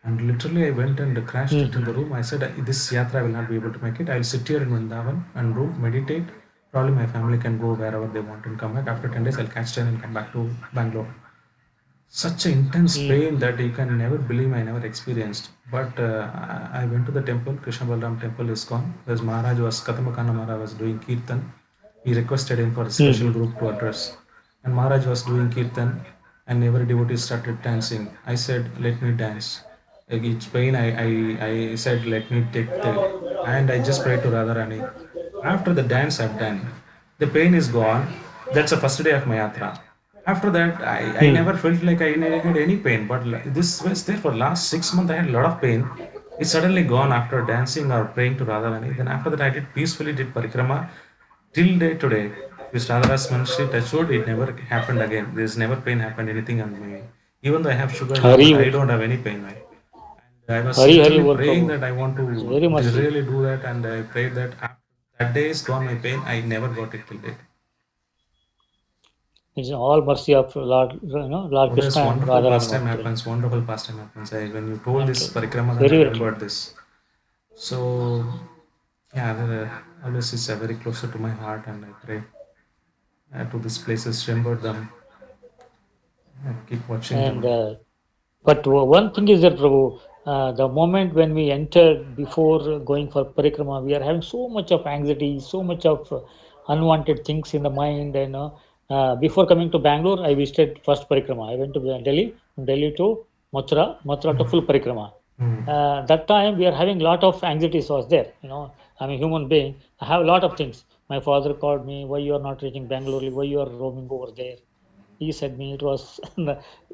Speaker 1: And literally, I went and crashed it in the
Speaker 3: Mm-hmm.
Speaker 1: room. I said, "This yatra I will not be able to make it. I'll sit here in Vrindavan and room, meditate. Probably my family can go wherever they want and come back. After 10 days, I'll catch train and come back to Bangalore." such an intense
Speaker 3: Mm.
Speaker 1: pain that you can never believe I never experienced. But I went to the temple, Krishna Balaram temple is gone. There's Maharaj was, Katamakana Maharaj was doing Kirtan. He requested him for a special
Speaker 3: Mm.
Speaker 1: group to address. And Maharaj was doing Kirtan and every devotee started dancing. I said, let me dance. Like, it's pain, I said, let me take the, and I just prayed to Radharani. After the dance I've done, the pain is gone. That's the first day of my yatra. After that, I
Speaker 3: Mm.
Speaker 1: never felt like I had any pain. But this was there for last 6 months. I had a lot of pain. It suddenly gone after dancing or praying to Radharani. Then after that, I did peacefully did parikrama till day today. With Radhara's Manshi, touchwood, it never happened again. There's never pain happened anything on me. Even though I have sugar now,
Speaker 3: Hari,
Speaker 1: but I don't have any pain. And I was
Speaker 3: Hari, Hari,
Speaker 1: literally
Speaker 3: Bol
Speaker 1: praying
Speaker 3: Prabhu.
Speaker 1: that I want to
Speaker 3: It's very mercy.
Speaker 1: really do that, and I prayed that after that day is gone my pain. I never got it till date.
Speaker 3: It's all mercy of Lord, Lord
Speaker 1: Oh, there's
Speaker 3: Krishna and
Speaker 1: wonderful
Speaker 3: Radharani
Speaker 1: pastime
Speaker 3: Bhakti.
Speaker 1: happens. Wonderful pastime happens. When you told this
Speaker 3: Okay.
Speaker 1: parikrama, then
Speaker 3: Very,
Speaker 1: I
Speaker 3: very true.
Speaker 1: remembered this. So yeah, always is very closer to my heart, and I pray to these places, remember them, and keep watching
Speaker 3: And
Speaker 1: them.
Speaker 3: but one thing is that, Prabhu, the moment when we entered before going for parikrama, we are having so much of anxiety, so much of unwanted things in the mind. And before coming to Bangalore, I visited first parikrama. I went to Delhi, from Delhi to Mathura, Mathura to full parikrama.
Speaker 1: Hmm.
Speaker 3: That time we are having lot of anxieties was there. I'm a human being. I have a lot of things. My father called me, why you are not reaching Bangalore? Why you are roaming over there? He said me it was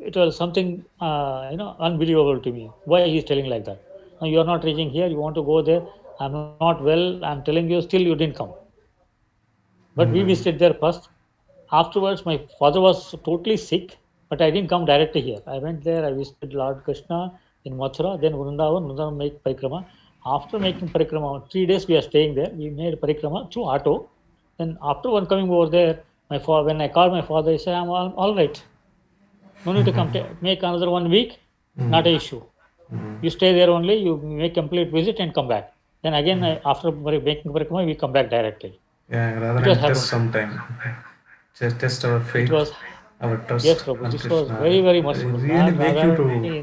Speaker 3: it was something unbelievable to me. Why he is telling like that? No, you are not reaching here, you want to go there. I'm not well, I'm telling you, still you didn't come. But we
Speaker 1: Hmm.
Speaker 3: visited there first. Afterwards my father was totally sick, but I didn't come directly here. I went there, I visited Lord Krishna in Mathura, then Vrindavan make parikrama. After making parikrama 3 days we are staying there. We made parikrama through auto. Then after one coming over there, my father, when I called my father, he said, I'm all right. No need to come. Make another 1 week.
Speaker 1: Hmm.
Speaker 3: Not a issue.
Speaker 1: Hmm.
Speaker 3: You stay there only. You make complete visit and come back. Then again, after making Parikama, we come back directly.
Speaker 1: Yeah, rather
Speaker 3: It was
Speaker 1: than test
Speaker 3: happened.
Speaker 1: sometime, just test our
Speaker 3: It
Speaker 1: faith,
Speaker 3: was
Speaker 1: our
Speaker 3: yes,
Speaker 1: trust
Speaker 3: Prabhu.
Speaker 1: on
Speaker 3: This was
Speaker 1: Krishna.
Speaker 3: very very
Speaker 1: It
Speaker 3: merciful.
Speaker 1: really make you to,
Speaker 3: Radharani,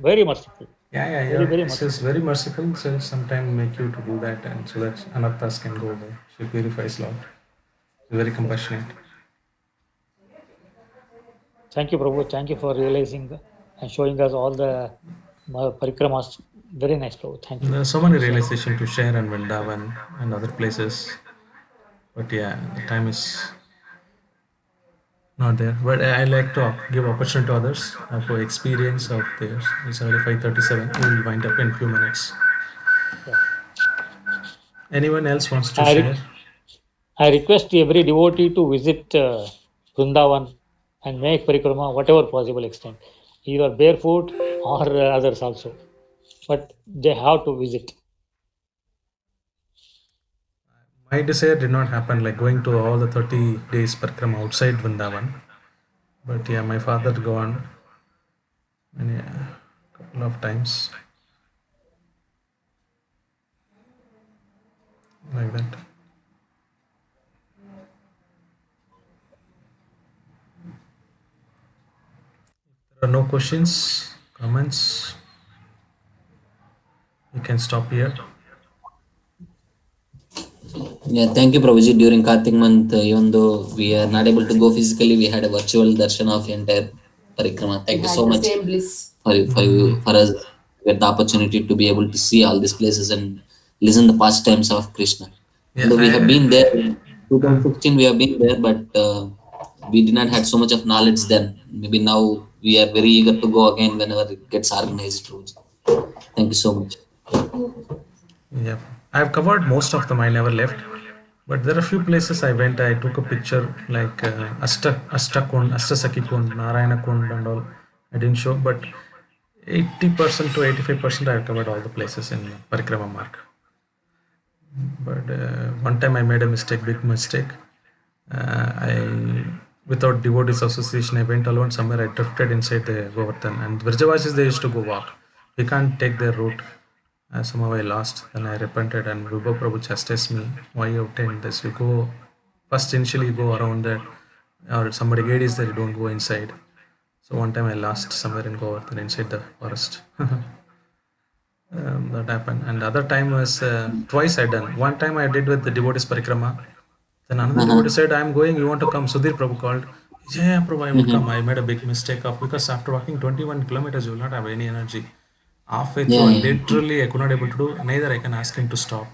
Speaker 3: very merciful.
Speaker 1: yeah, yeah,
Speaker 3: Very
Speaker 1: yeah.
Speaker 3: very
Speaker 1: This is
Speaker 3: merciful.
Speaker 1: very merciful. So sometimes make you to do that, and so that anarthas can go away. She purifies Lord. Very
Speaker 3: Yes.
Speaker 1: compassionate.
Speaker 3: Thank you, Prabhu. Thank you for realizing and showing us all the parikramas. Very nice, Prabhu. Thank you.
Speaker 1: There are so
Speaker 3: Thank
Speaker 1: many
Speaker 3: you so much.
Speaker 1: realization to share on Vrindavan and other places, but yeah, the time is not there. But I like to give opportunity to others for experience of theirs. It's already 5:37. We will wind up in few minutes.
Speaker 3: Yeah.
Speaker 1: Anyone else wants to
Speaker 3: I,
Speaker 1: share?
Speaker 3: re- I request every devotee to visit Vrindavan and make parikrama whatever possible extent, either barefoot or others also. But they have to visit.
Speaker 1: My desire did not happen like going to all the 30 days Parkrama outside Vrindavan. But yeah, my father gone and yeah, couple of times like that. There are no questions, comments. You can stop here.
Speaker 4: Yeah, thank you, Prabhuji. During Kartik month, even though we are not able to go physically, we had a virtual darshan of entire parikrama. Thank you so much
Speaker 1: Mm,
Speaker 4: for us get the opportunity to be able to see all these places and listen the pastimes of Krishna.
Speaker 1: yeah,
Speaker 4: Though we have been there in
Speaker 1: uh,
Speaker 4: 2016, we have been there, but we did not had so much of knowledge then. Maybe now we are very eager to go again whenever it gets organized. Prabhuji. Thank you so much.
Speaker 1: yeah. I've covered most of them. I never left. But there are a few places I went. I took a picture like Ashtakund, Astasakikund, Narayana Kund, and all. I didn't show, but 80% to 85% I've covered all the places in Parikrama Mark. But one time I made a mistake, big mistake. Without devotees association, I went alone somewhere. I drifted inside the Govardhan, and Vrjavasis they used to go walk. We can't take their route. Somehow I lost. Then I repented, and Vibha Prabhu chastised me. Why you obtained this? You go first initially you go around that, or somebody gate is there. You don't go inside. So one time I lost somewhere in Govardhan inside the forest. That happened. And the other time was twice I done. One time I did with the devotees parikrama. Then another
Speaker 4: Uh-huh.
Speaker 1: devotee said, "I'm going. You want to come?" Sudhir Prabhu called. Yeah, yeah, Prabhu, I would come. I made a big mistake of because after walking 21 kilometers, you will not have any energy. Halfway through,
Speaker 4: Yeah,
Speaker 1: I
Speaker 4: yeah.
Speaker 1: literally I could not able to do. Neither I can ask him to stop.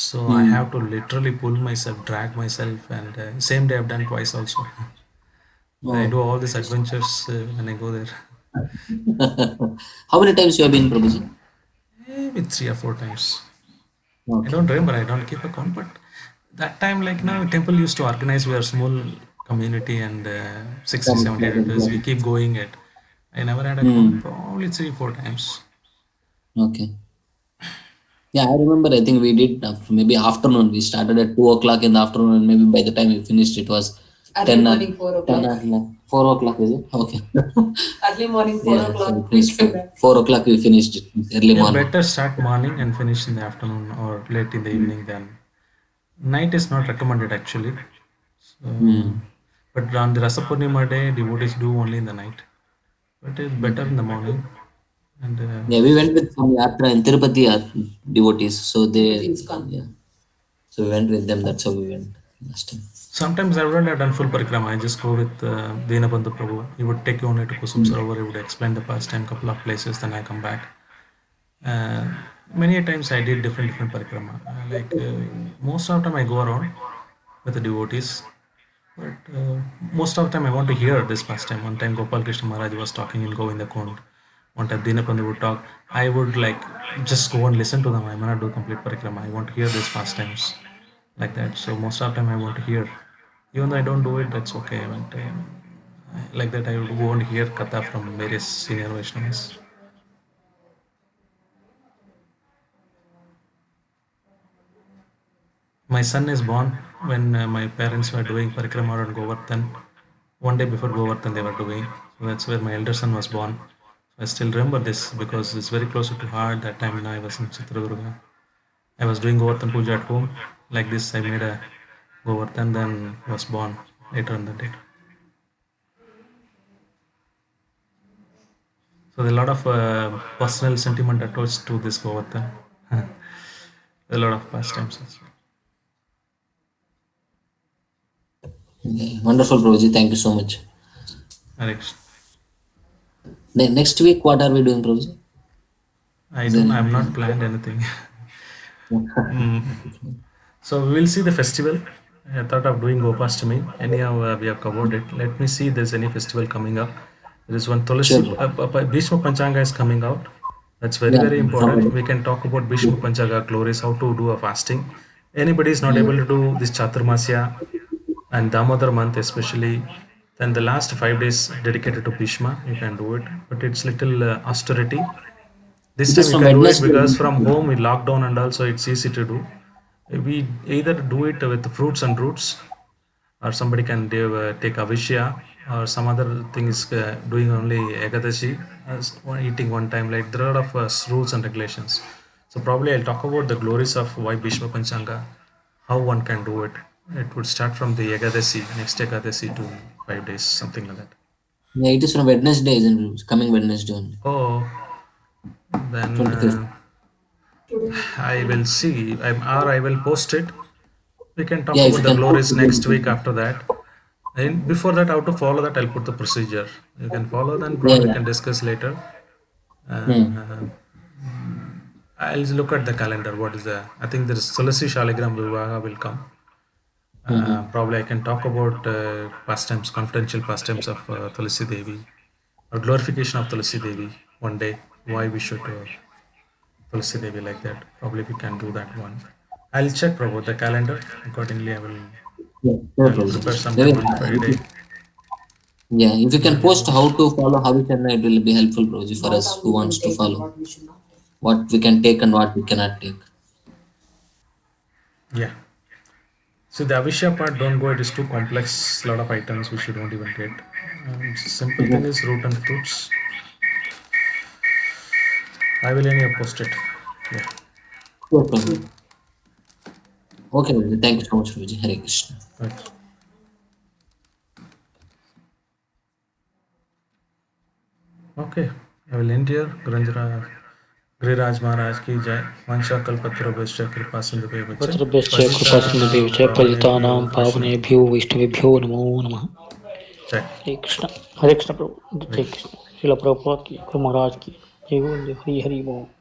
Speaker 1: So I
Speaker 4: Hmm.
Speaker 1: have to literally pull myself, drag myself, and same day I've done twice also. I
Speaker 4: Oh.
Speaker 1: do all these adventures when I go there.
Speaker 4: How many times you have been, Prabhuji?
Speaker 1: Maybe 3 or 4 times. I
Speaker 4: Okay.
Speaker 1: don't remember. I don't keep account. But that time, like now, temple used to organize. We are small community and 60,
Speaker 4: Correct,
Speaker 1: 70
Speaker 4: correct,
Speaker 1: days. We
Speaker 4: correct.
Speaker 1: keep going it. I never had a count.
Speaker 4: Hmm.
Speaker 1: Probably 3, 4 times.
Speaker 4: Okay. Yeah, I remember. I think we did maybe afternoon. We started at 2 o'clock in the afternoon, and maybe by the time we finished, it was
Speaker 5: Early
Speaker 4: 10.
Speaker 5: morning, 4 o'clock.
Speaker 4: 4 o'clock, is it? Okay.
Speaker 5: Early morning, four
Speaker 4: Yeah, so
Speaker 5: o'clock.
Speaker 4: it was 4 o'clock we finished it early
Speaker 1: Yeah,
Speaker 4: morning.
Speaker 1: better start morning and finish in the afternoon or late in the evening. Then night is not recommended actually. So,
Speaker 4: Hmm.
Speaker 1: but on the Rasapurnima day, devotees do only in the night. But it's better in the morning. And
Speaker 4: Yeah, we went with some yatra in Tirupati devotees. So
Speaker 5: Tirupati
Speaker 4: they,
Speaker 5: ISKCON.
Speaker 4: yeah. So we went with them. That's how we went last time.
Speaker 1: sometimes I wouldn't have done full parikrama. I just go with Dinabandhu Prabhu. He would take you only to Kusum Sarovar. He would explain the past time, couple of places. Then I come back. Uh, many a times I did different parikrama. Most of the time I go around with the devotees. But most of the time I want to hear this pastime. One time Gopal Krishna Maharaj was talking in Govinda Kund. One time Dinapandhu would talk. I would like just go and listen to them. I may not do complete parikrama. I want to hear these pastimes like that. So most of the time I want to hear. Even though I don't do it, that's okay. But like that I would go and hear katha from various senior Vaishnavas. My son is born when my parents were doing parikrama on Govardhan. One day before Govardhan they were doing. So that's where my elder son was born. I still remember this because it's very close to heart. That time when I was in Chitradurga, I was doing Govardhan puja at home. Like this, I made a Govardhan, then was born later in the day. So there's a lot of personal sentiment attached to this Govardhan. A lot of pastimes as well.
Speaker 4: Yeah, wonderful, Prabhuji. Thank you so much.
Speaker 1: Alex,
Speaker 4: Then next week, what are we doing, Prabhuji?
Speaker 1: I
Speaker 4: Is there
Speaker 1: don't.
Speaker 4: any
Speaker 1: I've not
Speaker 4: plan?
Speaker 1: planned anything. Mm. So we will see the festival. I thought of doing Gopastami. Anyhow, we have covered it. Let me see if there's any festival coming up. There is one
Speaker 4: Sure,
Speaker 1: Tulasi,
Speaker 4: bro.
Speaker 1: Bhishma Panchanga is coming out. That's very,
Speaker 4: Yeah,
Speaker 1: very
Speaker 4: from
Speaker 1: important. We can talk about Bhishma Panchanga glories, how to do a fasting. Anybody is not
Speaker 4: mm,
Speaker 1: able to do this Chaturmasya and Damodar month especially, then the last 5 days dedicated to Bhishma, you can do it. But it's little austerity. This
Speaker 4: it
Speaker 1: time
Speaker 4: is
Speaker 1: you
Speaker 4: from
Speaker 1: can do it
Speaker 4: Wednesday.
Speaker 1: because from home we lock down and also it's easy to do. We either do it with fruits and roots, or somebody can do, take avishya, or some other thing is doing only ekadashi, as eating one time. Like there are a lot of rules and regulations. So probably I'll talk about the glories of why Bhishma Panchanga, how one can do it. It would start from the ekadashi, next ekadashi to 5 days, something like that.
Speaker 4: Yeah, it is from Wednesday, isn't it? It's coming Wednesday only.
Speaker 1: Oh, then
Speaker 4: 25th.
Speaker 1: I will see, or I will post it. We can talk
Speaker 4: Yeah, if
Speaker 1: about
Speaker 4: you
Speaker 1: the
Speaker 4: can post
Speaker 1: glories
Speaker 4: it.
Speaker 1: next week after that. And before that, how to follow that, I'll put the procedure. You can follow, then
Speaker 4: Yeah,
Speaker 1: probably we
Speaker 4: yeah.
Speaker 1: can discuss later.
Speaker 4: Hmm.
Speaker 1: Uh, I'll look at the calendar. What is the? I think there is Tulasi Shaligram Vivaha will come.
Speaker 4: Mm-hmm.
Speaker 1: Probably I can talk about pastimes, confidential pastimes of Tulasi Devi, or glorification of Tulasi Devi one day. Why we should Tulsi Devi like that. Probably we can do that one. I'll check Prabhu the calendar. Accordingly,
Speaker 4: Yeah, sure,
Speaker 1: I'll prepare
Speaker 4: Prabhuji.
Speaker 1: sometime
Speaker 4: Maybe,
Speaker 1: on Friday.
Speaker 4: yeah, if you can post
Speaker 1: And
Speaker 4: how to follow Havichana, it will be helpful, Prabhuji, for
Speaker 5: What
Speaker 4: us
Speaker 5: all
Speaker 4: who
Speaker 5: we can
Speaker 4: wants to
Speaker 5: take and
Speaker 4: follow.
Speaker 5: what we should not take.
Speaker 4: What we can take and what we cannot take.
Speaker 1: yeah. So the Avishya part, don't go. It is too complex. Lot of items which you don't even get. Simple thing
Speaker 4: Mhm.
Speaker 1: is root and fruits. I will anyhow post it. Yeah.
Speaker 4: Sure, Prabhuji. Okay, Prabhuji. Thank you so much, Prabhuji. Hare Krishna.
Speaker 1: Right. Okay, I will end here. Giriraj Maharaj ki jai. Vansha kalpatra vaishya kripa sindhu bhyo bachai.
Speaker 3: वज्रभ्यश्च कृपासिन्धुभ्यो च पतितानां पावनेभ्यो वैष्णवेभ्यो नमो नमः।
Speaker 1: Jai.
Speaker 3: हरे कृष्ण प्रभु, जय कृष्ण। श्रील प्रभुपाद की, गुरु महाराज की जय। बोल हरि हरि बोल।